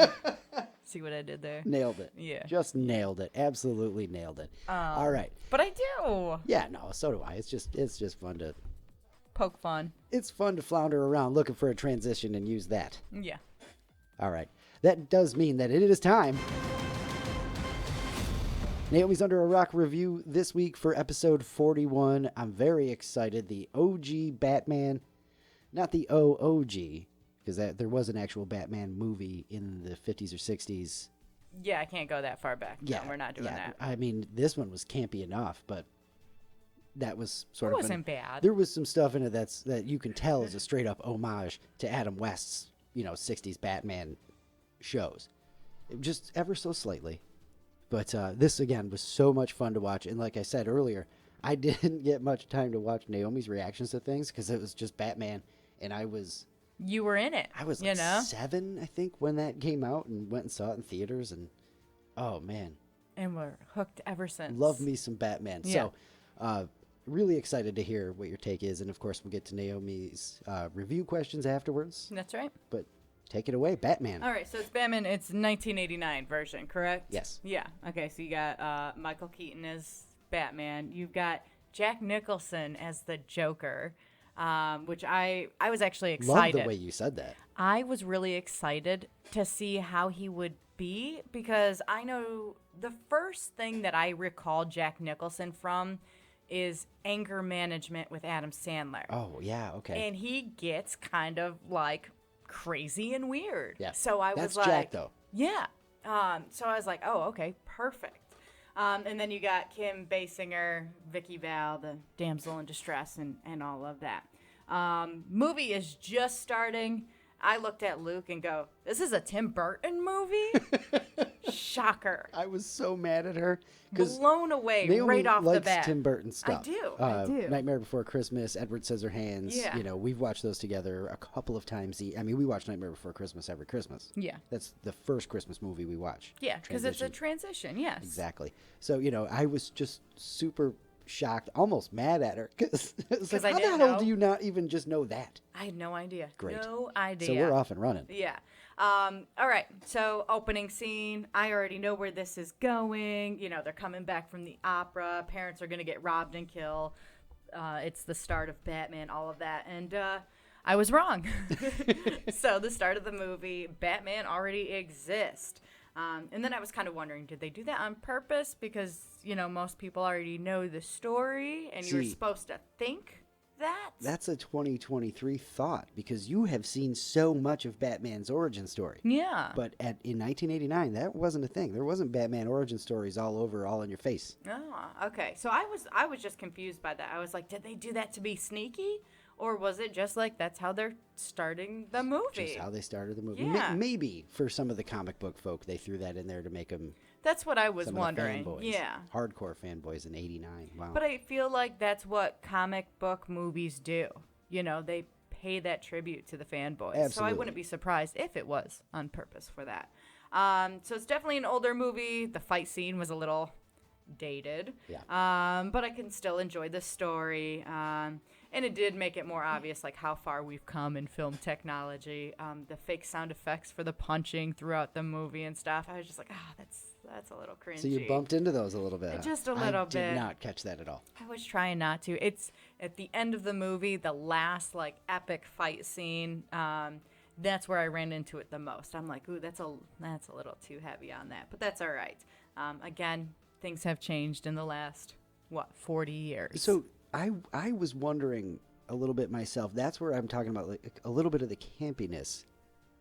See what I did there? Nailed it. Yeah. Just nailed it. Absolutely nailed it. All right. But I do. Yeah, no, so do I. It's just fun to poke fun. It's fun to flounder around looking for a transition and use that. Yeah. All right. That does mean that it is time. Naomi's Under a Rock review this week for episode 41. I'm very excited. The OG Batman, not the OOG, because there was an actual Batman movie in the 50s or 60s. Yeah, I can't go that far back. No, we're not doing that. I mean, this one was campy enough, but that was sort of... It wasn't bad. There was some stuff in it that you can tell is a straight-up homage to Adam West's, 60s Batman shows. Just ever so slightly. But this, again, was so much fun to watch. And like I said earlier, I didn't get much time to watch Naomi's reactions to things because it was just Batman. And you were in it. I was like 7, I think, when that came out and went and saw it in theaters. And, oh, man. And we're hooked ever since. Love me some Batman. Yeah. So, really excited to hear what your take is. And, of course, we'll get to Naomi's review questions afterwards. That's right. But... take it away, Batman. All right, so it's Batman. It's 1989 version, correct? Yes. Yeah. Okay, so you got Michael Keaton as Batman. You've got Jack Nicholson as the Joker, which I was actually excited. Love the way you said that. I was really excited to see how he would be because I know the first thing that I recall Jack Nicholson from is Anger Management with Adam Sandler. Oh, yeah, okay. And he gets kind of like... crazy and weird. Yeah. So I was like, that's Jack though. Yeah. So I was like, oh, okay, perfect. And then you got Kim Basinger, Vicky Vale, the damsel in distress, and all of that. Movie is just starting. I looked at Luke and go, this is a Tim Burton movie? Shocker. I was so mad at her. Blown away Naomi right off the bat. likes Tim Burton stuff. I do. Nightmare Before Christmas, Edward Scissorhands. Yeah. We've watched those together a couple of times. We watch Nightmare Before Christmas every Christmas. Yeah. That's the first Christmas movie we watch. Yeah, because it's a transition, yes. Exactly. So, I was just super shocked, almost mad at her. Because like, how the hell do you not even just know that? I had no idea. Great. No idea. So we're off and running. Yeah. All right. So opening scene. I already know where this is going. They're coming back from the opera. Parents are going to get robbed and killed. It's the start of Batman, all of that. And I was wrong. So the start of the movie, Batman already exists. And then I was kind of wondering, did they do that on purpose? Because, most people already know the story and you're supposed to think that. That's a 2023 thought because you have seen so much of Batman's origin story. Yeah. But in 1989, that wasn't a thing. There wasn't Batman origin stories all in your face. Oh, okay. So I was just confused by that. I was like, did they do that to be sneaky? Or was it just like that's how they're starting the movie? Just how they started the movie. Yeah. Maybe for some of the comic book folk, they threw that in there to make them... That's what I was some wondering. Of the fanboys, yeah. Hardcore fanboys in 89. Wow. But I feel like that's what comic book movies do. They pay that tribute to the fanboys. Absolutely. So I wouldn't be surprised if it was on purpose for that. So it's definitely an older movie. The fight scene was a little dated. Yeah. But I can still enjoy the story. And it did make it more obvious, like, how far we've come in film technology. The fake sound effects for the punching throughout the movie and stuff. I was just like, that's a little cringy. So you bumped into those a little bit. Just a little bit. I did not catch that at all. I was trying not to. It's at the end of the movie, the last, like, epic fight scene. That's where I ran into it the most. I'm like, ooh, that's a little too heavy on that. But that's all right. Again, things have changed in the last, 40 years. So I was wondering a little bit myself. That's where I'm talking about, like, a little bit of the campiness,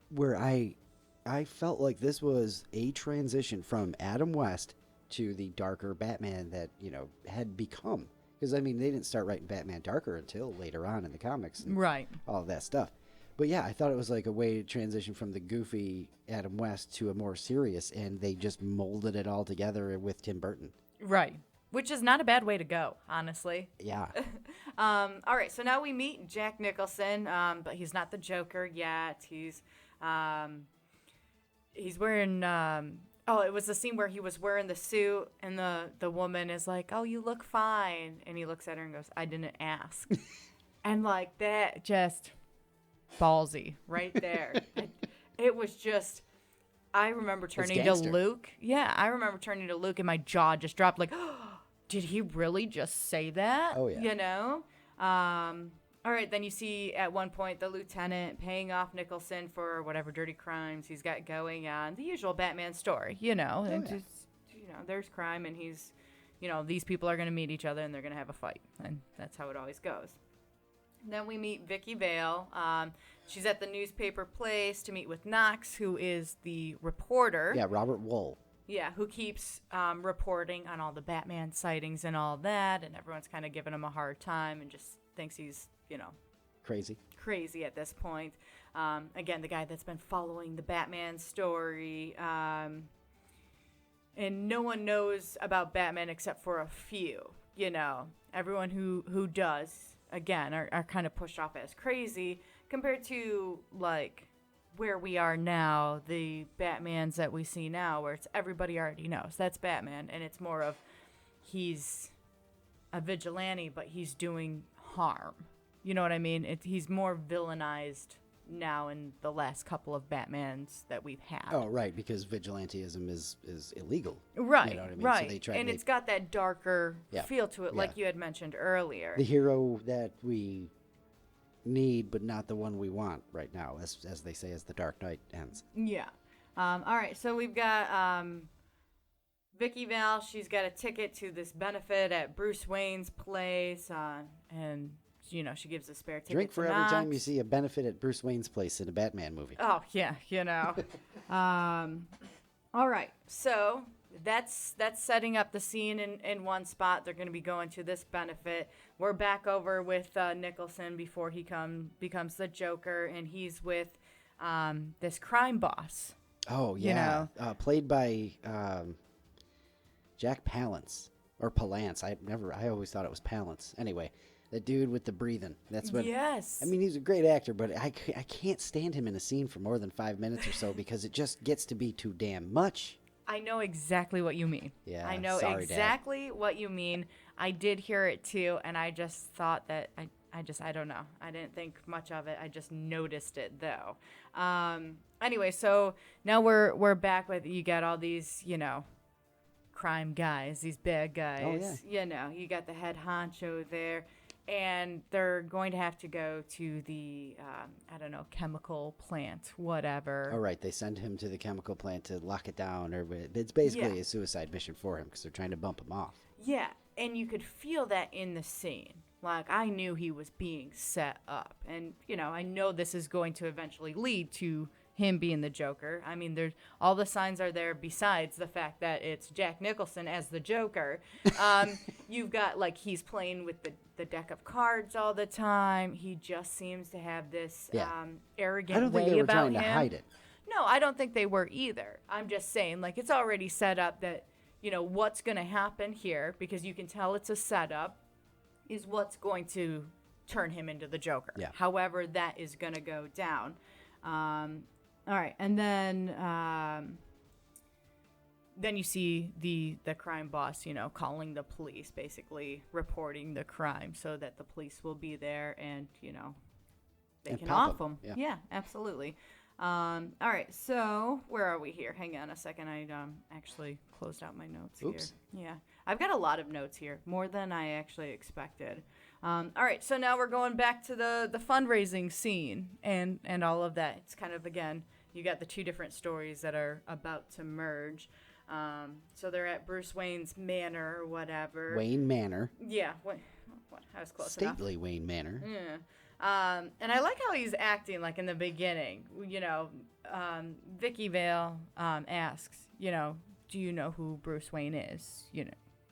where I felt like this was a transition from Adam West to the darker Batman that, had become. Because, I mean, they didn't start writing Batman darker until later on in the comics. And right. all of that stuff. But yeah, I thought it was like a way to transition from the goofy Adam West to a more serious, and they just molded it all together with Tim Burton. Right. Which is not a bad way to go, honestly. Yeah. All right, so now we meet Jack Nicholson, but he's not the Joker yet. He's wearing... it was the scene where he was wearing the suit, and the woman is like, oh, you look fine. And he looks at her and goes, I didn't ask. And, like, that just... ballsy right there. It was just, I remember turning to Luke. Yeah, I remember turning to Luke and my jaw just dropped like, oh, did he really just say that? Oh, yeah. All right, then you see at one point the lieutenant paying off Nicholson for whatever dirty crimes he's got going on. The usual Batman story, and just, there's crime and he's, these people are going to meet each other and they're going to have a fight. And that's how it always goes. Then we meet Vicky Vale. She's at the newspaper place to meet with Knox, who is the reporter. Yeah, Robert Wool. Yeah, who keeps reporting on all the Batman sightings and all that, and everyone's kind of giving him a hard time and just thinks he's, crazy at this point. Again, the guy that's been following the Batman story. And no one knows about Batman except for a few, Everyone who does... again, are kind of pushed off as crazy compared to, like, where we are now, the Batmans that we see now, where it's everybody already knows. That's Batman, and it's more of he's a vigilante, but he's doing harm. You know what I mean? He's more villainized now in the last couple of Batmans that we've had. Oh, right, because vigilantism is illegal. Right, you know what I mean? right. So it's got that darker feel to it, like you had mentioned earlier. The hero that we need, but not the one we want right now, as they say, as the Dark Knight ends. Yeah. All right, so we've got Vicky Vale. She's got a ticket to this benefit at Bruce Wayne's place, and... she gives a spare ticket. Drink for Knox. every time you see a benefit at Bruce Wayne's place in a Batman movie. Oh, yeah, all right, so that's setting up the scene in one spot. They're going to be going to this benefit. We're back over with Nicholson before he becomes the Joker, and he's with this crime boss. Oh, yeah. Played by Jack Palance. Or Palance. I always thought it was Palance. Anyway. The dude with the breathing. That's what. Yes. I mean, he's a great actor, but I can't stand him in a scene for more than 5 minutes or so because it just gets to be too damn much. I know exactly what you mean. Yeah. I know exactly what you mean. I did hear it too, and I just thought that I don't know. I didn't think much of it. I just noticed it though. Anyway, so now we're back with you got all these crime guys, these bad guys. Oh, yeah. You got the head honcho there. And they're going to have to go to the, chemical plant, whatever. Oh, right. They send him to the chemical plant to lock it down. Or it's basically a suicide mission for him because they're trying to bump him off. Yeah, and you could feel that in the scene. Like, I knew he was being set up. And, I know this is going to eventually lead to him being the Joker. I mean, there's all the signs are there besides the fact that it's Jack Nicholson as the Joker. You've got, like, he's playing with the deck of cards all the time. He just seems to have this arrogant way about him. I don't think they were trying to hide it. No, I don't think they were either. I'm just saying, like, it's already set up that, what's going to happen here, because you can tell it's a setup, is what's going to turn him into the Joker. Yeah. However that is going to go down. All right, and then then you see the crime boss, calling the police, basically reporting the crime so that the police will be there and, they And can pop off 'em. them. Yeah. Absolutely. All right, so where are we here? Hang on a second. I actually closed out my notes Oops. here. Yeah, I've got a lot of notes here, more than I actually expected. All right, so now we're going back to the fundraising scene and all of that. It's kind of, again, you got the two different stories that are about to merge. So they're at Bruce Wayne's manor or whatever. Wayne Manor. Yeah, what? I was close enough. Stately Wayne Manor. Yeah. And I like how he's acting, like in the beginning. Vicky Vale asks, do you know who Bruce Wayne is?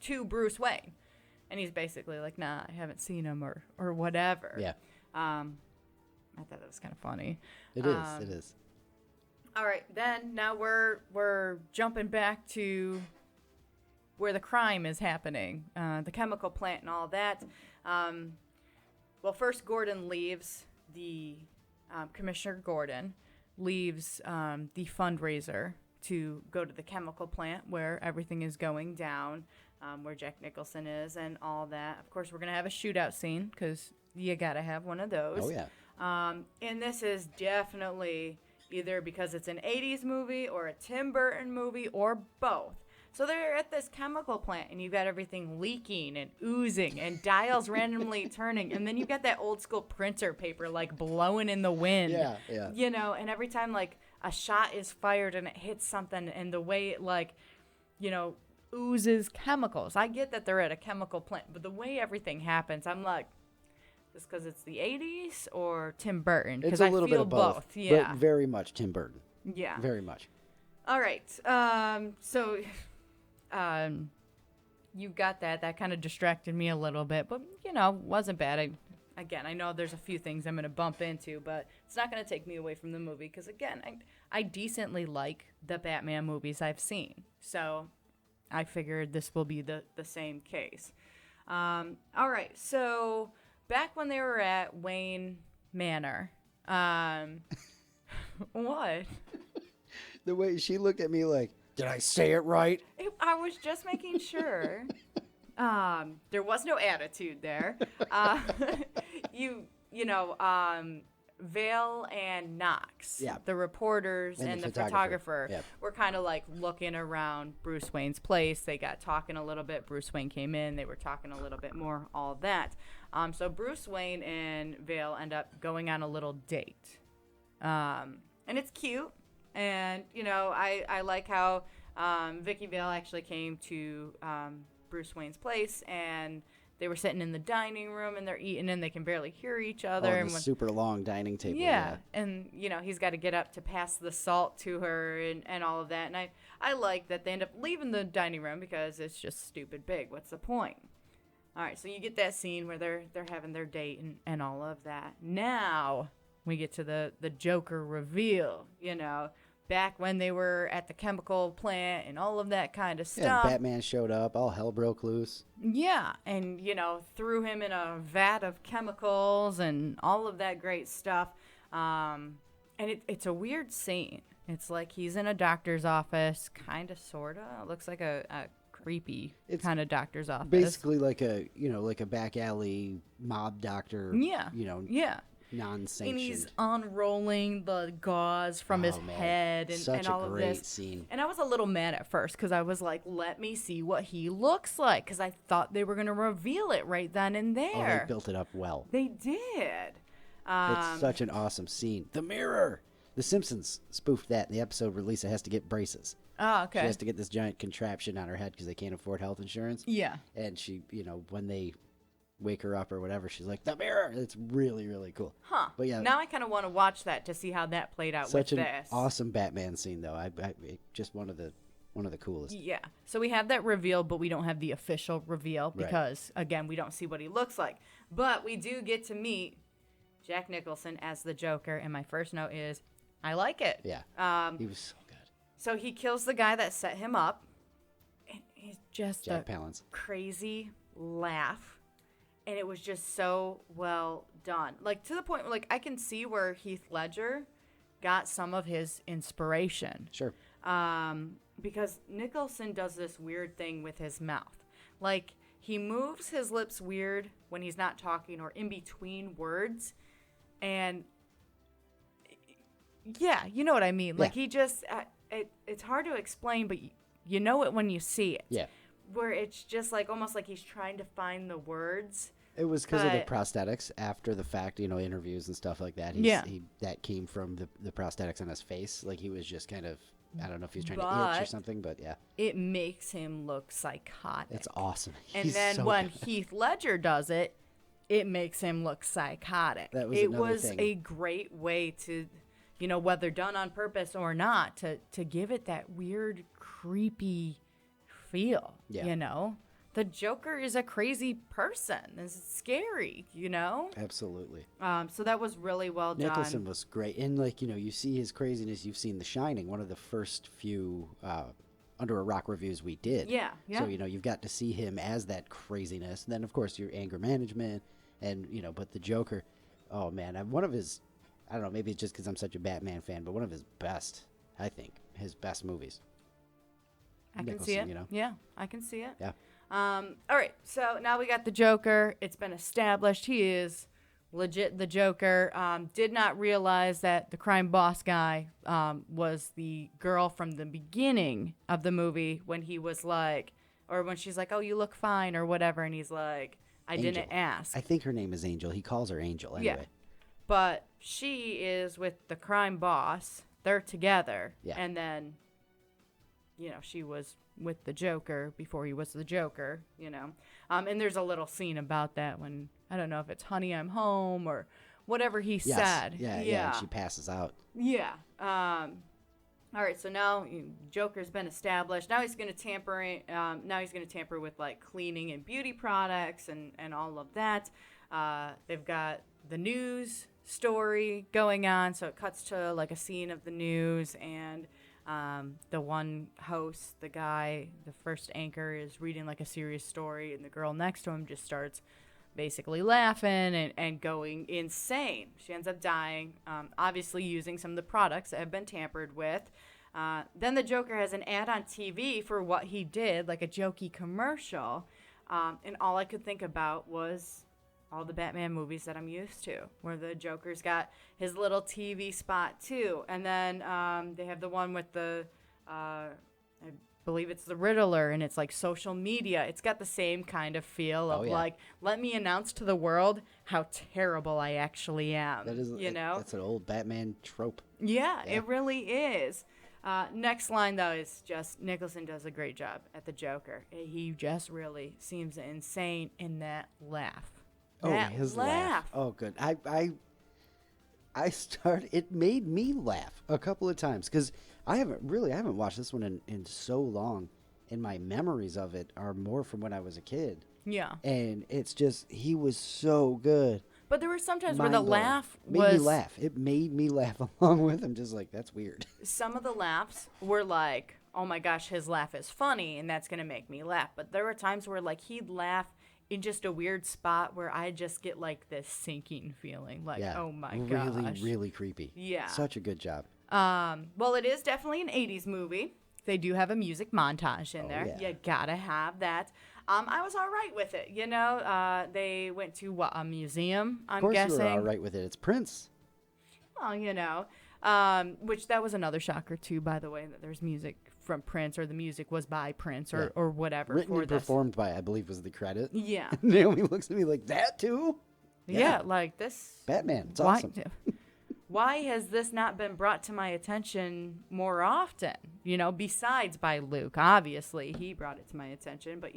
To Bruce Wayne. And he's basically like, nah, I haven't seen him or whatever. Yeah. I thought that was kind of funny. It is. All right, then now we're jumping back to where the crime is happening, the chemical plant and all that. Well, first Gordon leaves, Commissioner Gordon leaves the fundraiser to go to the chemical plant where everything is going down, where Jack Nicholson is and all that. Of course, we're going to have a shootout scene because you got to have one of those. Oh, yeah. And this is definitely either because it's an 80s movie or a Tim Burton movie or both. So they're at this chemical plant, and you've got everything leaking and oozing and dials randomly turning. And then you've got that old school printer paper, like, blowing in the wind. Yeah. And every time, like, a shot is fired and it hits something, and the way it, like, oozes chemicals. I get that they're at a chemical plant, but the way everything happens, I'm like, just because it's the 80s or Tim Burton? It's a little bit of both. Yeah. But very much Tim Burton. Yeah. Very much. All right. So... you've got that. That kind of distracted me a little bit, but, wasn't bad. I know there's a few things I'm going to bump into, but it's not going to take me away from the movie because, again, I decently like the Batman movies I've seen. So I figured this will be the same case. All right. So back when they were at Wayne Manor, what? The way she looked at me like, did I say it right? I was just making sure. There was no attitude there. Vale and Knox, the reporters and the photographer, were kind of like looking around Bruce Wayne's place. They got talking a little bit. Bruce Wayne came in. They were talking a little bit more, all that. So Bruce Wayne and Vale end up going on a little date. And it's cute. And, I like how Vicky Vale actually came to Bruce Wayne's place, and they were sitting in the dining room, and they're eating, and they can barely hear each other. And super long dining table. Yeah, and, he's got to get up to pass the salt to her and all of that. And I like that they end up leaving the dining room because it's just stupid big. What's the point? All right, so you get that scene where they're having their date and all of that. Now we get to the Joker reveal, back when they were at the chemical plant and all of that kind of stuff. Yeah, Batman showed up, all hell broke loose. Yeah, and, threw him in a vat of chemicals and all of that great stuff. And it's a weird scene. It's like he's in a doctor's office, kind of, sort of. It looks like a creepy kind of doctor's office. Basically like a back alley mob doctor. Yeah. Yeah. Non-sanctioned. And he's unrolling the gauze from his head and all of this. Such a great scene. And I was a little mad at first because I was like, let me see what he looks like, because I thought they were going to reveal it right then and there. Oh, they built it up well. They did. It's such an awesome scene. The mirror. The Simpsons spoofed that in the episode where Lisa has to get braces. Oh, okay. She has to get this giant contraption on her head because they can't afford health insurance. Yeah. And she, when they wake her up or whatever, she's like, the mirror. It's really, really cool. Huh. But yeah, now I kind of want to watch that to see how that played out with this. Such an awesome Batman scene, though. Just one of the coolest. Yeah. So we have that reveal, but we don't have the official reveal because, again, we don't see what he looks like. But we do get to meet Jack Nicholson as the Joker, and my first note is, I like it. Yeah. He was so good. So he kills the guy that set him up, and he's just Jack Palance. Crazy laugh. And it was just so well done. Like, to the point where, like, I can see where Heath Ledger got some of his inspiration. Sure. because Nicholson does this weird thing with his mouth. Like, he moves his lips weird when he's not talking or in between words. And, yeah, you know what I mean. Like, he just, it's hard to explain, but you know it when you see it. Yeah. Where it's just like, almost like he's trying to find the words. It was because of the prosthetics after the fact, interviews and stuff like that. That came from the prosthetics on his face. Like, he was just kind of, I don't know if he was trying to itch or something, but yeah. It makes him look psychotic. It's awesome. And then when Heath Ledger does it, it makes him look psychotic. That was another thing. A great way to, whether done on purpose or not, to give it that weird, creepy feel, The Joker is a crazy person. It's scary, Absolutely. So that was really well done. Nicholson was great. And, you see his craziness. You've seen The Shining, one of the first few Under a Rock reviews we did. Yeah. So, you've got to see him as that craziness. And then, of course, your anger management and, but the Joker, oh, man. One of his, I don't know, maybe it's just because I'm such a Batman fan, but one of his best, I think, his best movies. I can see it. Yeah, I can see it. Yeah. All right, so now we got the Joker. It's been established he is legit the Joker. Did not realize that the crime boss guy was the girl from the beginning of the movie when he was like, or when she's like, oh, you look fine or whatever, and he's like, I Angel. didn't ask. I think her name is Angel. He calls her Angel anyway. Yeah. But she is with the crime boss. They're together. Yeah. And then, she was with the Joker before he was the Joker, And there's a little scene about that when, I don't know if it's Honey, I'm Home or whatever he said. Yeah. She passes out. Yeah. All right, so now Joker's been established. Now he's going to tamper with like cleaning and beauty products and all of that. They've got the news story going on, so it cuts to like a scene of the news, and the one host, the guy, the first anchor, is reading like a serious story, and the girl next to him just starts basically laughing and going insane. She ends up dying, obviously using some of the products that have been tampered with. Then the Joker has an ad on TV for what he did, like a jokey commercial, and all I could think about was all the Batman movies that I'm used to, where the Joker's got his little TV spot too. And then they have the one with the, I believe it's the Riddler, and it's like social media. It's got the same kind of feel of like, let me announce to the world how terrible I actually am. That is, that's an old Batman trope. Yeah, it really is. Next line, though, is just Nicholson does a great job at the Joker. He just really seems insane in that laugh. His laugh. Oh, good. It made me laugh a couple of times because I haven't watched this one in so long, and my memories of it are more from when I was a kid. Yeah. And it's just, he was so good. But there were sometimes where the laugh made me laugh. It made me laugh along with him, just like, that's weird. Some of the laughs were like, oh my gosh, his laugh is funny, and that's going to make me laugh. But there were times where like he'd laugh in just a weird spot where I just get like this sinking feeling, like, oh my gosh. Really, really creepy. Yeah. Such a good job. Well, it is definitely an 80s movie. They do have a music montage in there. Yeah. You gotta have that. I was all right with it. They went to a museum, I'm guessing. Of course you were all right with it. It's Prince. Well, which that was another shocker too, by the way, that there's music from Prince, or the music was by Prince, or whatever. Written and performed by, I believe, was the credit. Yeah. Naomi looks at me like, that too? Yeah, like this. Batman. It's awesome. Why has this not been brought to my attention more often? Besides by Luke. Obviously, he brought it to my attention. But,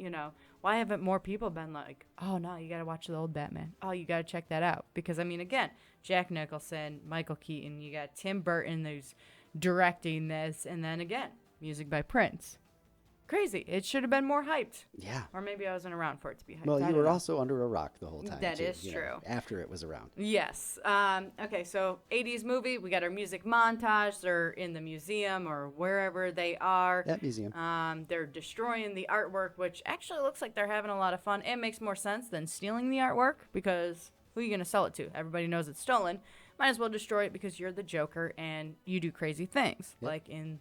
why haven't more people been like, oh, no, you got to watch the old Batman. Oh, you got to check that out. Because, again, Jack Nicholson, Michael Keaton, you got Tim Burton who's directing this. And then, again, music by Prince. Crazy. It should have been more hyped. Yeah. Or maybe I wasn't around for it to be hyped. Well, you were also under a rock the whole time. That is true. After it was around. Yes. Okay, so 80s movie. We got our music montage. They're in the museum or wherever they are. That museum. They're destroying the artwork, which actually looks like they're having a lot of fun. It makes more sense than stealing the artwork, because who are you going to sell it to? Everybody knows it's stolen. Might as well destroy it because you're the Joker and you do crazy things. Yep. Like in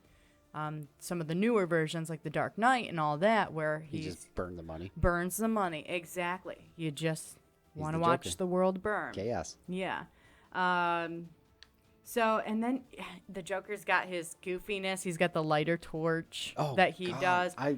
some of the newer versions, like The Dark Knight and all that, where he just burned the money. Burns the money, exactly. You just want to watch the world burn. Chaos. Yeah. So, and then the Joker's got his goofiness. He's got the lighter torch that he does. I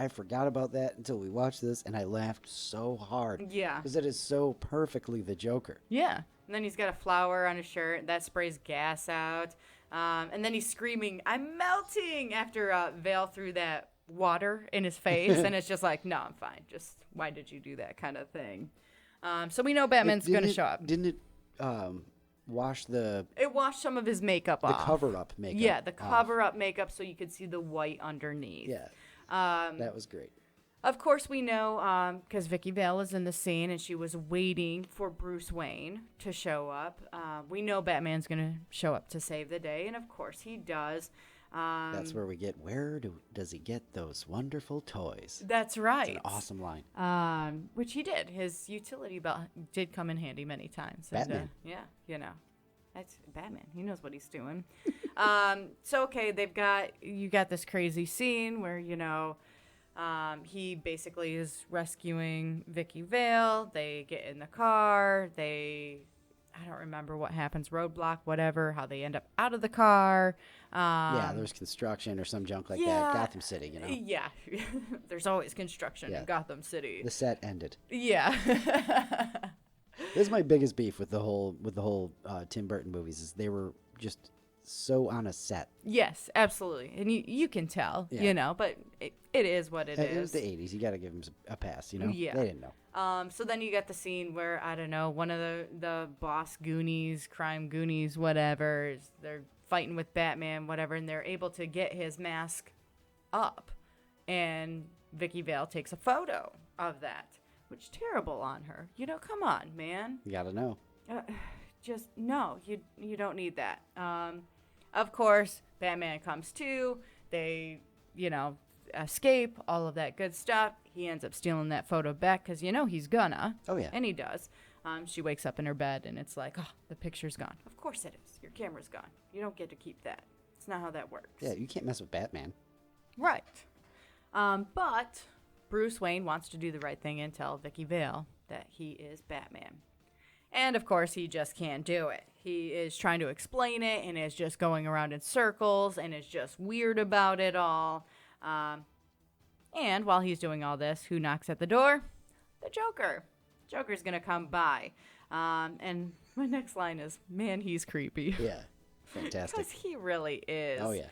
forgot about that until we watched this, and I laughed so hard. Yeah. Because it is so perfectly the Joker. Yeah. And then he's got a flower on his shirt that sprays gas out. And then he's screaming, "I'm melting!" after Vale threw that water in his face. And it's just like, no, I'm fine. Just, why did you do that kind of thing? So we know Batman's going to show up. Didn't it wash the... It washed some of his makeup off. The cover-up makeup. Yeah, the cover-up makeup so you could see the white underneath. Yeah. That was great. Of course, we know, because Vicky Vale is in the scene and she was waiting for Bruce Wayne to show up. We know Batman's going to show up to save the day, and of course he does. That's where we get, does he get those wonderful toys? That's right. It's an awesome line. Which he did. His utility belt did come in handy many times. Batman. And, that's Batman. He knows what he's doing. So, okay, you got this crazy scene where, he basically is rescuing Vicky Vale. They get in the car. I don't remember what happens, roadblock, whatever, how they end up out of the car. There's construction or some junk like that. Gotham City, Yeah. There's always construction in Gotham City. The set ended. Yeah. This is my biggest beef with the whole Tim Burton movies is they were just so on a set. Yes, absolutely. And you can tell, but it is what it is. It was the 80s. You got to give them a pass, Yeah. They didn't know. So then you got the scene where, I don't know, one of the boss Goonies, crime Goonies, whatever, they're fighting with Batman, whatever, and they're able to get his mask up. And Vicky Vale takes a photo of that, which is terrible on her. Come on, man. You got to know. Just, no, you don't need that. Of course, Batman comes to. They, escape, all of that good stuff. He ends up stealing that photo back because, he's gonna. Oh, yeah. And he does. She wakes up in her bed, and it's like, the picture's gone. Of course it is. Your camera's gone. You don't get to keep that. It's not how that works. Yeah, you can't mess with Batman. Right. But Bruce Wayne wants to do the right thing and tell Vicky Vale that he is Batman. And, of course, he just can't do it. He is trying to explain it and is just going around in circles and is just weird about it all. And while he's doing all this, who knocks at the door? The Joker. Joker's going to come by. And my next line is, man, he's creepy. Yeah, fantastic. Because he really is. Oh, yeah.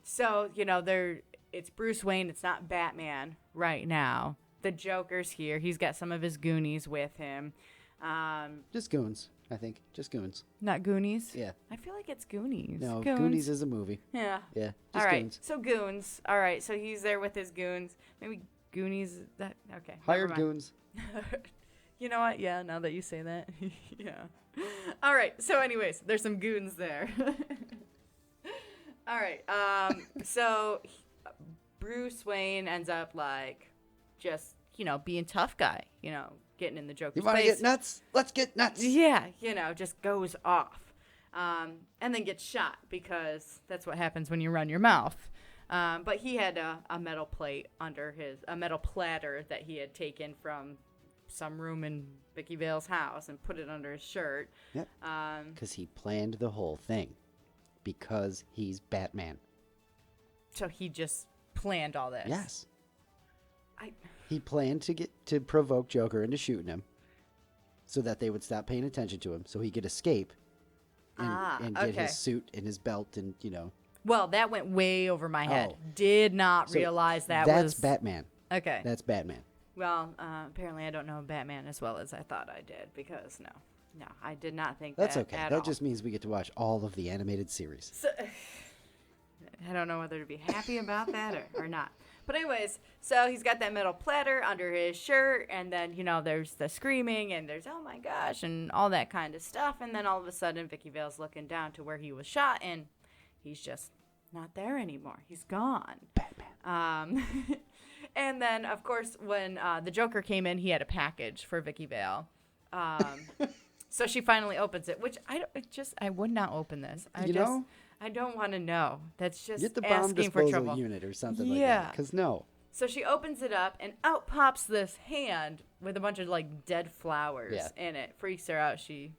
So, it's Bruce Wayne. It's not Batman right now. The Joker's here. He's got some of his Goonies with him. Just Goons, I think. Just Goons. Not Goonies? Yeah. I feel like it's Goonies. No, Goonies is a movie. Yeah. Yeah. All right. Goons. So Goons. All right. So he's there with his Goons. Maybe Goonies. Okay. Hired Goons. You know what? Yeah. Now that you say that. Yeah. All right. So, anyways, there's some Goons there. All right. So Bruce Wayne ends up just being tough guy. Getting in the Joker's face. You want to get nuts? Let's get nuts. Yeah, just goes off. And then gets shot because that's what happens when you run your mouth. But he had a metal plate under a metal platter that he had taken from some room in Vicky Vale's house and put it under his shirt. Yep. Because he planned the whole thing. Because he's Batman. So he just planned all this. Yes. He planned to provoke Joker into shooting him so that they would stop paying attention to him so he could escape and get his suit and his belt and, Well, that went way over my head. Did not realize that's Batman. Okay. That's Batman. Well, apparently I don't know Batman as well as I thought I did because, no, I did not think that's that okay. at That all. just means we get to watch all of the animated series. So, I don't know whether to be happy about that or not. But anyways, so he's got that metal platter under his shirt, and then, there's the screaming, and there's, oh my gosh, and all that kind of stuff. And then all of a sudden, Vicky Vale's looking down to where he was shot, and he's just not there anymore. He's gone. Batman. And then, of course, when the Joker came in, he had a package for Vicky Vale. So she finally opens it, which I would not open this. I don't want to know. That's just get the bomb asking for disposal trouble. unit or something like that. Because no. So she opens it up, and out pops this hand with a bunch of like dead flowers in it. Freaks her out. She,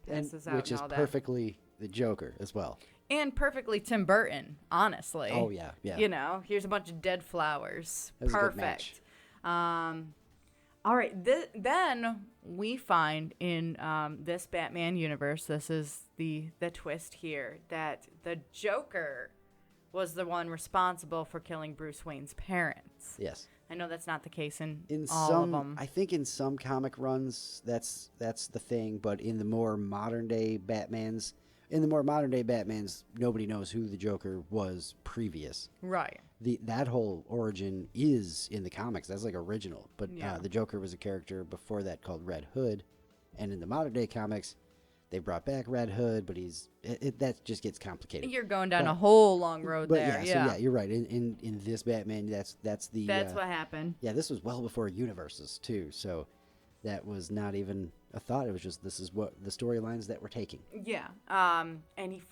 passes out, which and is all that. perfectly the Joker as well. And perfectly Tim Burton, honestly. Oh yeah, yeah. Here's a bunch of dead flowers. That was Perfect. a good match. All right. Then we find in this Batman universe, this is the twist here, that the Joker was the one responsible for killing Bruce Wayne's parents. Yes. I know that's not the case in all of them. I think in some comic runs that's the thing, but in the more modern day Batmans, nobody knows who the Joker was previous. Right. That whole origin is in the comics. That's like original. But the Joker was a character before that called Red Hood, and in the modern day comics, they brought back Red Hood, but that just gets complicated. You're going down a whole long road there. So you're right. In this Batman, that's what happened. Yeah, this was well before universes too. So that was not even a thought. It was just this is what the storylines that we're taking. Yeah. And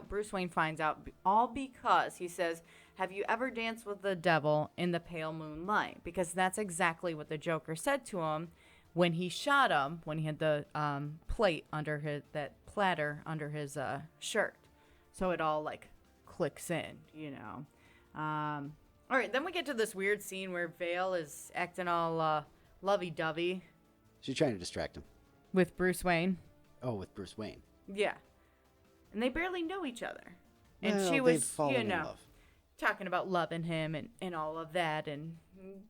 Bruce Wayne finds out all because he says, "Have you ever danced with the devil in the pale moonlight?" Because that's exactly what the Joker said to him when he shot him, when he had the platter under his shirt. So it all like clicks in, All right, then we get to this weird scene where Vale is acting all lovey-dovey. She's trying to distract him. With Bruce Wayne. Oh, with Bruce Wayne. Yeah. And they barely know each other. And well, she was, they've fallen in love. Talking about loving him and all of that, and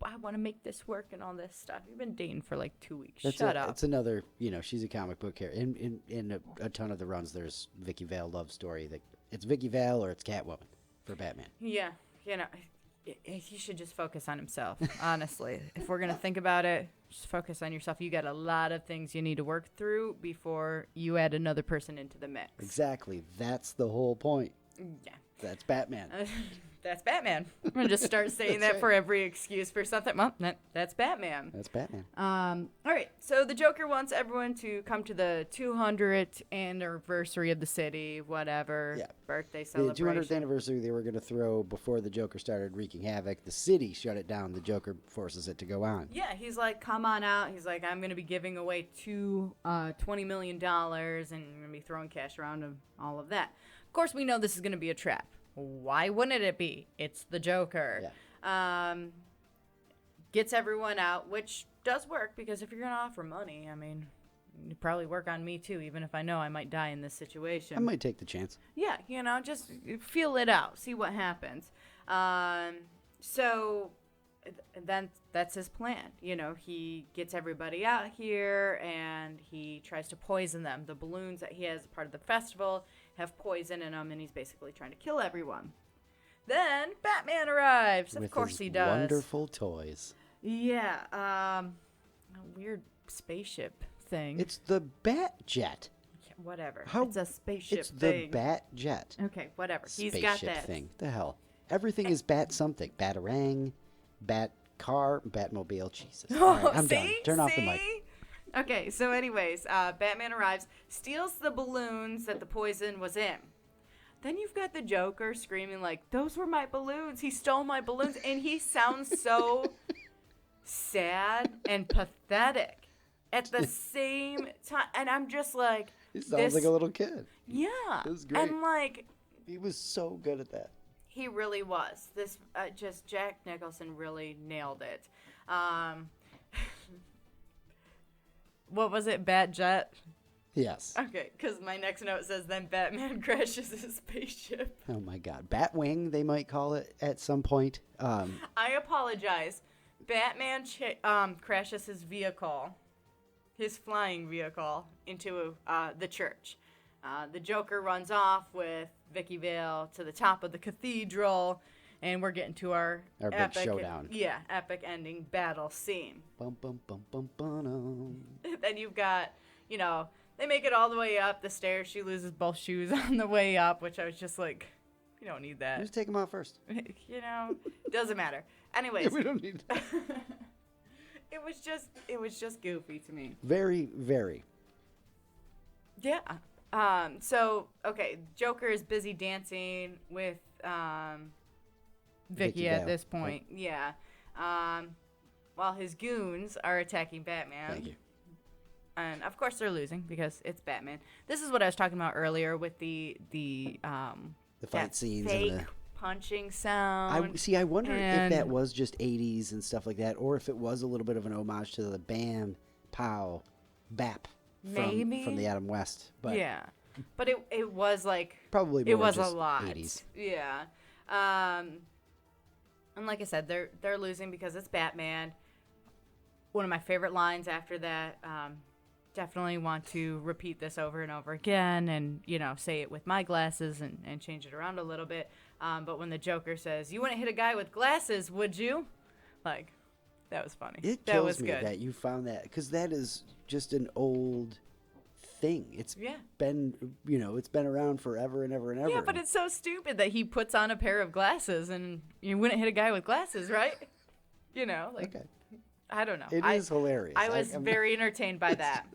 I want to make this work and all this stuff. You've been dating for like 2 weeks. Shut up. It's another, she's a comic book character. In a ton of the runs, there's Vicky Vale love story. It's Vicky Vale or it's Catwoman for Batman. Yeah, he should just focus on himself, honestly. If we're going to think about it, just focus on yourself. You got a lot of things you need to work through before you add another person into the mix. Exactly. That's the whole point. Yeah. That's Batman. That's Batman. I'm going to just start saying that right. For every excuse for something. Well, that's Batman. That's Batman. All right. So the Joker wants everyone to come to the 200th anniversary of the city, whatever. Yeah. Birthday celebration. The 200th anniversary they were going to throw before the Joker started wreaking havoc. The city shut it down. The Joker forces it to go on. Yeah. He's like, come on out. He's like, I'm going to be giving away $20 million and I'm going to be throwing cash around and all of that. Of course, we know this is going to be a trap. Why wouldn't it be? It's the Joker. Yeah. Gets everyone out, which does work because if you're going to offer money, I mean, you'd probably work on me too, even if I know I might die in this situation. I might take the chance. Yeah, just feel it out, see what happens. So then that's his plan. He gets everybody out here and he tries to poison them. The balloons that he has as part of the festival have poison in them, and he's basically trying to kill everyone. Then Batman arrives. Of course he does. Wonderful toys. Yeah, a weird spaceship thing. It's the Bat Jet. Yeah, whatever. It's a spaceship thing. It's the Bat Jet. Okay, whatever. Spaceship He's got that thing. The hell. Everything is Bat something. Batarang, Bat car, Batmobile. Jesus. All right, I'm done. Turn off the mic. Okay, so anyways, Batman arrives, steals the balloons that the poison was in. Then you've got the Joker screaming like, those were my balloons. He stole my balloons. And he sounds so sad and pathetic at the same time. And I'm just like... He sounds like a little kid. Yeah. It was great. And like... He was so good at that. He really was. This Jack Nicholson really nailed it. What was it? Bat Jet? Yes. Okay, because my next note says then Batman crashes his spaceship. Oh my God. Batwing, they might call it at some point. I apologize. Batman crashes his vehicle, his flying vehicle, into the church. The Joker runs off with Vicky Vale to the top of the cathedral, and we're getting to our epic big showdown. Yeah, epic ending battle scene. Bum, bum, bum, bum, bum. Then you've got, they make it all the way up the stairs. She loses both shoes on the way up, which I was just like, you don't need that. Just take them out first. Doesn't matter. Anyways. Yeah, we don't need that. It was just goofy to me. Very, very. Yeah. So, okay, Joker is busy dancing with Vicky at Vale. this point. Yep. Yeah. While his goons are attacking Batman. Thank you. And, of course, they're losing because it's Batman. This is what I was talking about earlier with the fight scenes fake and the punching sound. I wonder if that was just 80s and stuff like that, or if it was a little bit of an homage to the Bam, Pow, Bap from the Adam West. But yeah. But it was like... Probably more it was just a lot. 80s. Yeah. And like I said, they're losing because it's Batman. One of my favorite lines after that, definitely want to repeat this over and over again and, say it with my glasses and change it around a little bit. But when the Joker says, "You wouldn't hit a guy with glasses, would you?" Like, that was funny. It that kills was me good. that you found that, because that is just an old thing. It's been, it's been around forever and ever and ever. Yeah, but it's so stupid that he puts on a pair of glasses and you wouldn't hit a guy with glasses, right? Okay. I don't know. It is hilarious. I was very entertained by that.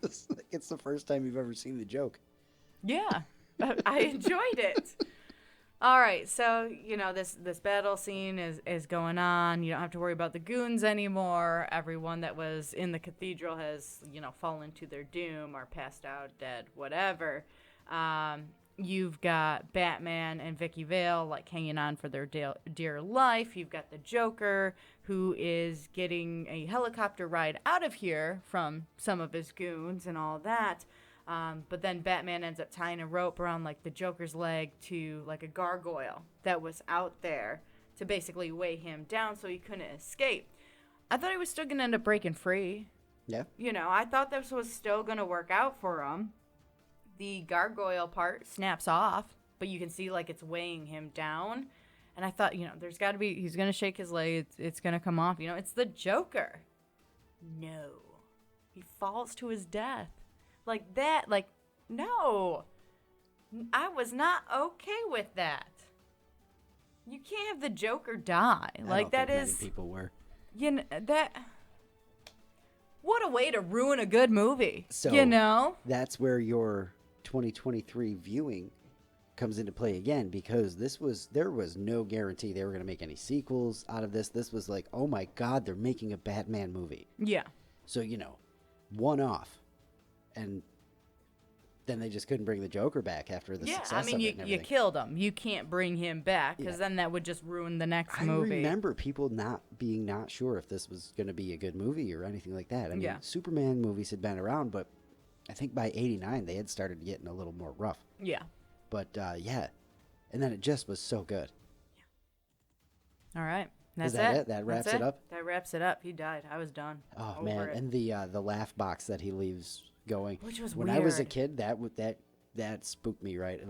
It's the first time you've ever seen the joke. Yeah, I enjoyed it. All right, so, this battle scene is going on. You don't have to worry about the goons anymore. Everyone that was in the cathedral has, fallen to their doom or passed out, dead, whatever. You've got Batman and Vicky Vale, hanging on for their dear life. You've got the Joker, who is getting a helicopter ride out of here from some of his goons and all that. But then Batman ends up tying a rope around, the Joker's leg to, a gargoyle that was out there to basically weigh him down so he couldn't escape. I thought he was still going to end up breaking free. Yeah. I thought this was still going to work out for him. The gargoyle part snaps off, but you can see, it's weighing him down. And I thought, there's got to be, he's going to shake his leg, it's going to come off. It's the Joker. No. He falls to his death. Like that, no. I was not okay with that. You can't have the Joker die. I don't think many people were. What a way to ruin a good movie. So, that's where your 2023 viewing comes into play again, because there was no guarantee they were going to make any sequels out of this. This was like, oh my God, they're making a Batman movie. Yeah. So, one off. And then they just couldn't bring the Joker back after the success of it. You killed him. You can't bring him back, because then that would just ruin the next movie. I remember people not sure if this was going to be a good movie or anything like that. I mean, Superman movies had been around, but I think by 89 they had started getting a little more rough. Yeah. But, and then it just was so good. All right. That's it. That wraps it up? That wraps it up. He died. I was done. Oh, man. And the laugh box that he leaves going. Which was when weird. I was a kid, that spooked me, right?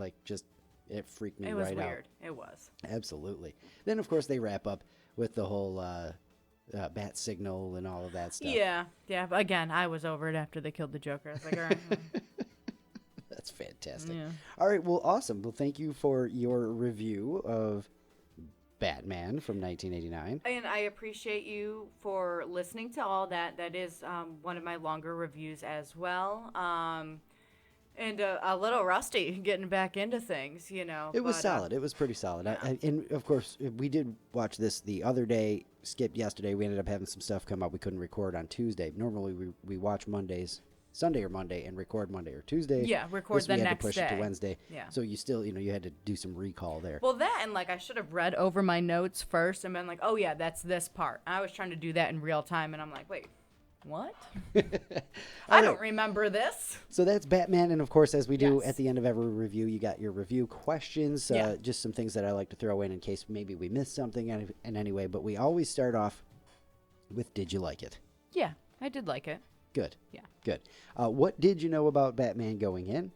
It freaked me right out. It was weird. It was. Absolutely. Then, of course, they wrap up with the whole bat signal and all of that stuff. Yeah. Yeah. But again, I was over it after they killed the Joker. I was like, all right. That's fantastic. Yeah. All right. Well, awesome. Well, thank you for your review of Batman from 1989. And I appreciate you for listening to all that. That is one of my longer reviews as well. And a little rusty getting back into things, It was solid. It was pretty solid. Yeah. And, of course, we did watch this the other day, skipped yesterday. We ended up having some stuff come up. We couldn't record on Tuesday. Normally, we watch Mondays, Sunday or Monday, and record Monday or Tuesday. Yeah, record the next day. We had to push it to Wednesday. Yeah. So you still, you had to do some recall there. Well, that and, I should have read over my notes first and been like, oh, yeah, that's this part. I was trying to do that in real time, and I'm like, wait. What? I don't remember this. So that's Batman, and of course, as we do at the end of every review, you got your review questions, just some things that I like to throw in case maybe we missed something in any way, but we always start off with, did you like it? Yeah, I did like it. Good. Yeah. Good. What did you know about Batman going in?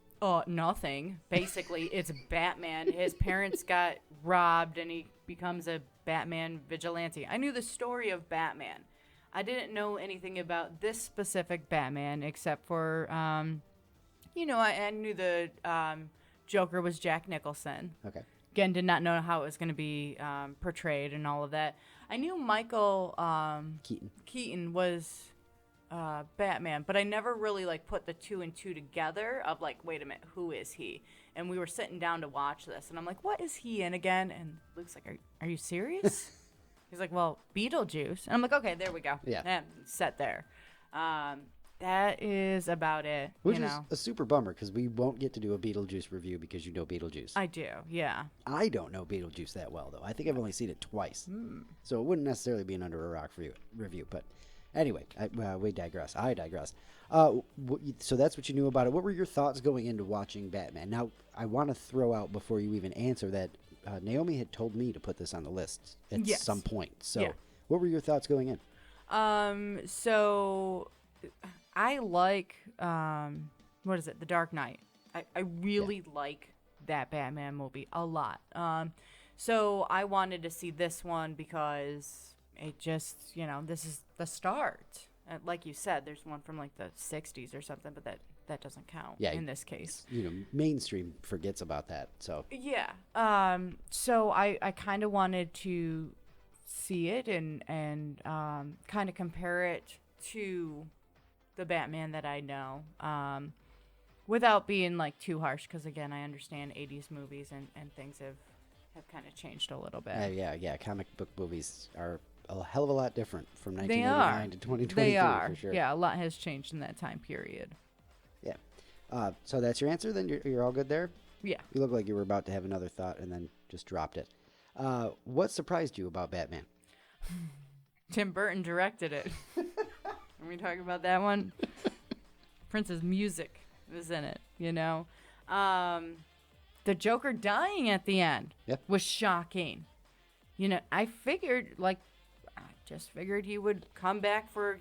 Nothing. Basically, it's Batman. His parents got robbed, and he becomes a Batman vigilante. I knew the story of Batman. I didn't know anything about this specific Batman except for, I knew the Joker was Jack Nicholson. Okay. Again, did not know how it was going to be portrayed and all of that. I knew Michael Keaton. Keaton was Batman, but I never really like put the two and two together of like, wait a minute, who is he? And we were sitting down to watch this, and I'm like, what is he in again? And Luke's like, are you serious? He's like, well, Beetlejuice. And I'm like, okay, there we go. Yeah. And set there. That is about it. Which is a super bummer because we won't get to do a Beetlejuice review because you know Beetlejuice. I do, yeah. I don't know Beetlejuice that well, though. I think I've only seen it twice. So it wouldn't necessarily be an Under a Rock review. But anyway, we digress. I digress. So that's what you knew about it. What were your thoughts going into watching Batman? Now, I want to throw out before you even answer that Naomi had told me to put this on the list at some point. So what were your thoughts going in? So I like, what is it? The Dark Knight. I really like that Batman movie a lot. So I wanted to see this one because it just, this is the start. Like you said, there's one from like the 60s or something, but that doesn't count in this case. Mainstream forgets about that. So yeah. So I kind of wanted to see it and kind of compare it to the Batman that I know, without being like too harsh, because again, I understand 80s movies and things have kind of changed a little bit. Yeah. Comic book movies are a hell of a lot different from 1989 to 2023. They are. For sure. Yeah, a lot has changed in that time period. Yeah. So that's your answer. Then you're all good there. Yeah. You look like you were about to have another thought and then just dropped it. What surprised you about Batman? Tim Burton directed it. Are we talking about that one? Prince's music was in it, The Joker dying at the end was shocking. I just figured he would come back for,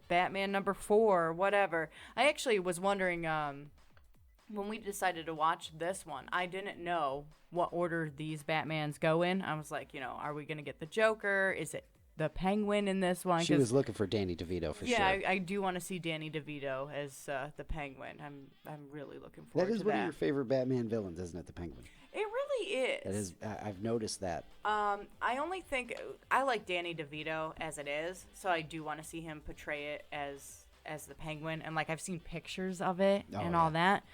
Batman number 4 or whatever. I actually was wondering, when we decided to watch this one, I didn't know what order these Batmans go in. I was like, are we going to get the Joker? Is it the Penguin in this one? She was looking for Danny DeVito for sure. Yeah, I do want to see Danny DeVito as the Penguin. I'm really looking forward to that. That is one of your favorite Batman villains, isn't it, the Penguin? It really is. That is. I've noticed that. I only think I like Danny DeVito as it is, so I do want to see him portray it as the Penguin, and like I've seen pictures of it all that.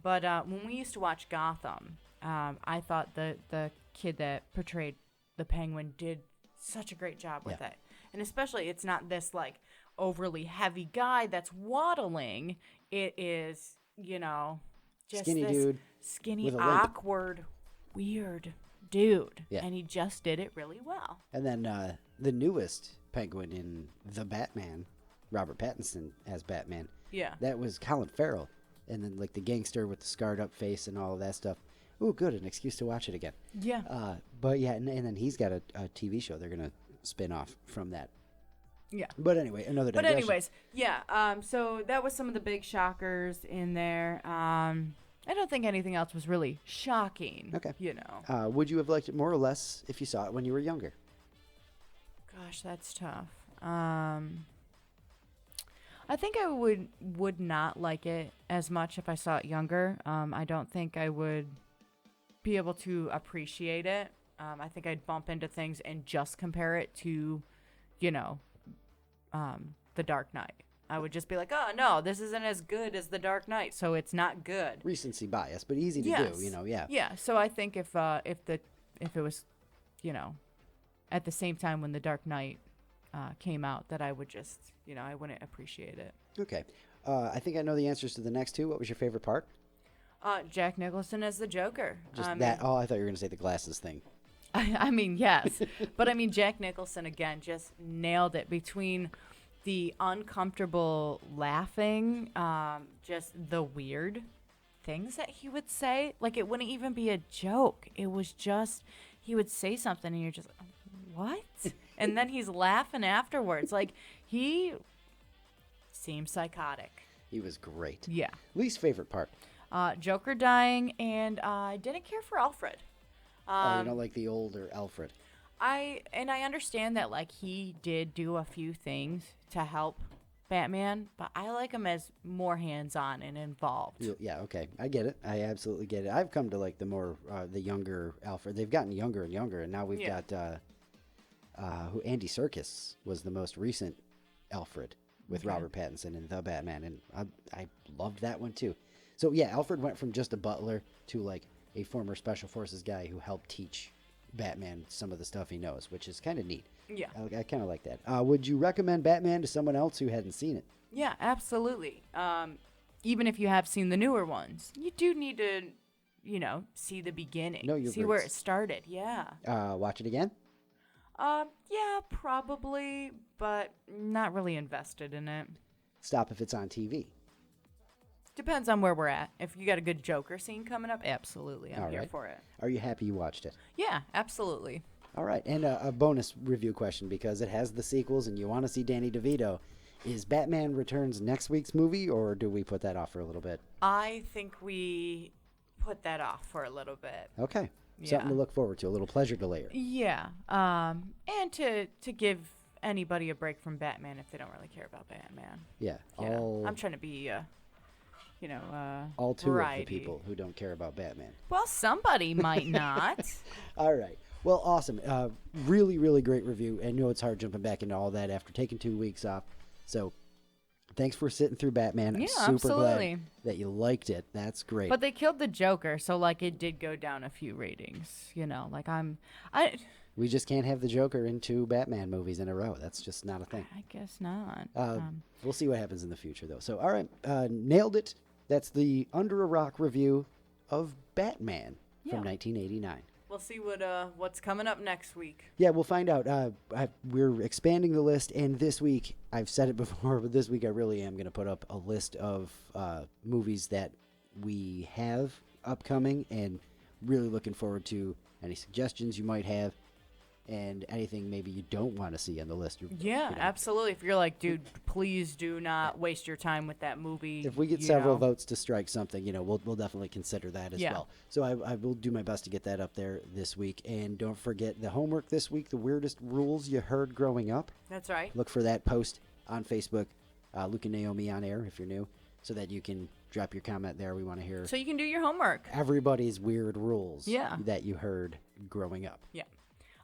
But when we used to watch Gotham, I thought the kid that portrayed the Penguin did such a great job with it. And especially it's not this like overly heavy guy that's waddling. It is, just skinny this dude, skinny, awkward, weird dude. Yeah. And he just did it really well. And then the newest Penguin in The Batman, Robert Pattinson as Batman. Yeah. That was Colin Farrell. And then like the gangster with the scarred up face and all of that stuff. Ooh, good. An excuse to watch it again. Yeah. But yeah, and then he's got a TV show they're going to spin off from that. Yeah. But anyway, another digression. But anyways, yeah. So that was some of the big shockers in there. I don't think anything else was really shocking. Okay. Would you have liked it more or less if you saw it when you were younger? Gosh, that's tough. I think I would not like it as much if I saw it younger. I don't think I would be able to appreciate it. I think I'd bump into things and just compare it to, The Dark Knight. I would just be like, oh, no, this isn't as good as The Dark Knight, so it's not good. Recency bias, but easy to do, yeah. Yeah, so I think if it was, at the same time when The Dark Knight came out, that I would just, I wouldn't appreciate it. Okay. I think I know the answers to the next two. What was your favorite part? Jack Nicholson as the Joker. Just that. Oh, I thought you were going to say the glasses thing. I mean, yes. But I mean, Jack Nicholson, again, just nailed it between the uncomfortable laughing, just the weird things that he would say. Like, it wouldn't even be a joke. It was just, he would say something and you're just, what? And then he's laughing afterwards. Like, he seemed psychotic. He was great. Yeah. Least favorite part? Joker dying, and I didn't care for Alfred. You don't like the older Alfred? I understand that, like, he did do a few things to help Batman, but I like him as more hands-on and involved. Yeah, okay. I get it. I absolutely get it. I've come to like the more, the younger Alfred. They've gotten younger and younger, and now we've got, who Andy Serkis was the most recent Alfred. with Robert Pattinson and The Batman, and I loved that one too. So yeah, Alfred went from just a butler to like a former special forces guy who helped teach Batman some of the stuff he knows, which is kind of neat. Yeah. I kind of like that. Would you recommend Batman to someone else who hadn't seen it? Yeah, absolutely. Even if you have seen the newer ones, you do need to, see the beginning. See where it started. Yeah. Watch it again? Yeah, probably, but not really invested in it. Stop if it's on TV. Depends on where we're at. If you got a good Joker scene coming up, absolutely, I'm here for it. Are you happy you watched it? Yeah, absolutely. All right, and a bonus review question, because it has the sequels and you want to see Danny DeVito. Is Batman Returns next week's movie, or do we put that off for a little bit? I think we put that off for a little bit. Okay. Yeah. Something to look forward to, a little pleasure to layer. Yeah. And to give anybody a break from Batman if they don't really care about Batman. Yeah. I'm trying to be, all two variety. of the people who don't care about Batman. Well, somebody might not. All right. Well, awesome. Really, really great review. I know it's hard jumping back into all that after taking 2 weeks off. So thanks for sitting through Batman. I'm super absolutely. glad that you liked it. That's great. But they killed the Joker, so it did go down a few ratings. We just can't have the Joker in 2 Batman movies in a row. That's just not a thing. I guess not. We'll see what happens in the future, though. So, all right, nailed it. That's the Under a Rock review of Batman from 1989. We'll see what's coming up next week. Yeah, we'll find out. We're expanding the list, and this week, I've said it before, but this week I really am going to put up a list of movies that we have upcoming, and really looking forward to any suggestions you might have, and anything maybe you don't want to see on the list. Yeah, absolutely. If you're like, dude, please do not waste your time with that movie. If we get several votes to strike something, we'll definitely consider that as well. So I will do my best to get that up there this week. And don't forget the homework this week, the weirdest rules you heard growing up. That's right. Look for that post on Facebook, Luke and Naomi on air if you're new, so that you can drop your comment there. We want to hear. So you can do your homework. Everybody's weird rules Yeah. that you heard growing up. Yeah.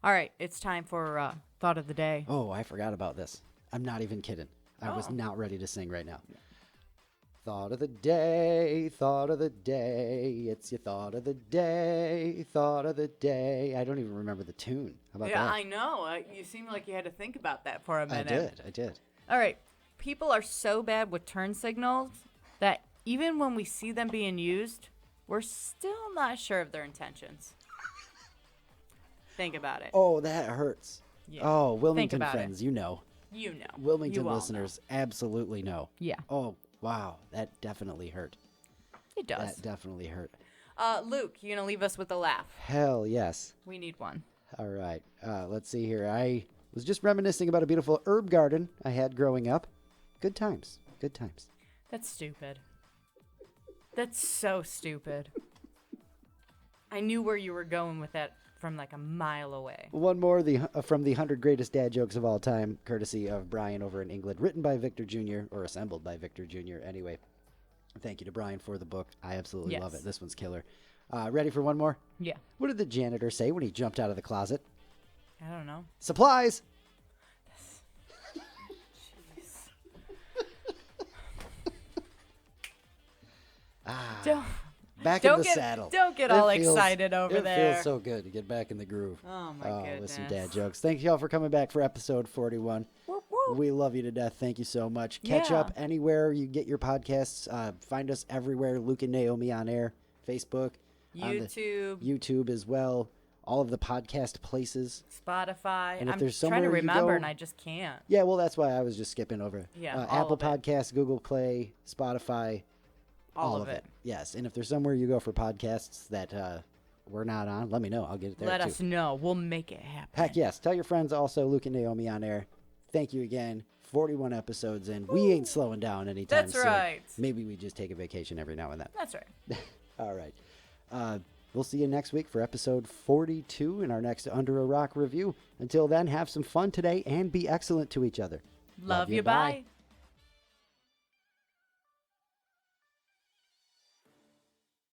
All right, it's time for Thought of the Day. Oh, I forgot about this. I'm not even kidding. I was not ready to sing right now. Yeah. Thought of the day, thought of the day. It's your thought of the day, thought of the day. I don't even remember the tune. How about that? Yeah, I know. You seem like you had to think about that for a minute. I did. All right. People are so bad with turn signals that even when we see them being used, we're still not sure of their intentions. Think about it. Oh, that hurts. Yeah. Oh, Wilmington friends, you know. You know. Wilmington listeners absolutely know. Yeah. Oh, wow. That definitely hurt. It does. That definitely hurt. Luke, you gonna leave us with a laugh? Hell yes. We need one. All right. Let's see here. I was just reminiscing about a beautiful herb garden I had growing up. Good times. Good times. That's stupid. That's so stupid. I knew where you were going with that from like a mile away. One more from the 100 Greatest Dad Jokes of All Time, courtesy of Brian over in England, written by Victor Jr., or assembled by Victor Jr. Anyway, thank you to Brian for the book. I absolutely love it. This one's killer. Ready for one more? Yeah. What did the janitor say when he jumped out of the closet? I don't know. Supplies! Jeez. Back in the saddle. Don't get all excited over there. It feels so good to get back in the groove. Oh, my goodness. With some dad jokes. Thank you all for coming back for episode 41. Whoop, whoop. We love you to death. Thank you so much. Catch up anywhere you get your podcasts. Find us everywhere. Luke and Naomi on air. Facebook. YouTube as well. All of the podcast places. Spotify. And if I'm there's trying to remember go, and I just can't. Yeah, well, that's why I was just skipping over. Yeah, Apple Podcasts, Google Play, Spotify. All of it. Yes. And if there's somewhere you go for podcasts that we're not on, let me know. I'll get it there Let too. us know. We'll make it happen. Heck yes. Tell your friends also, Luke and Naomi on air. Thank you again. 41 episodes in. We ain't slowing down anytime soon. That's right. Maybe we just take a vacation every now and then. That's right. All right. We'll see you next week for episode 42 in our next Under a Rock review. Until then, have some fun today and be excellent to each other. Love you. Bye.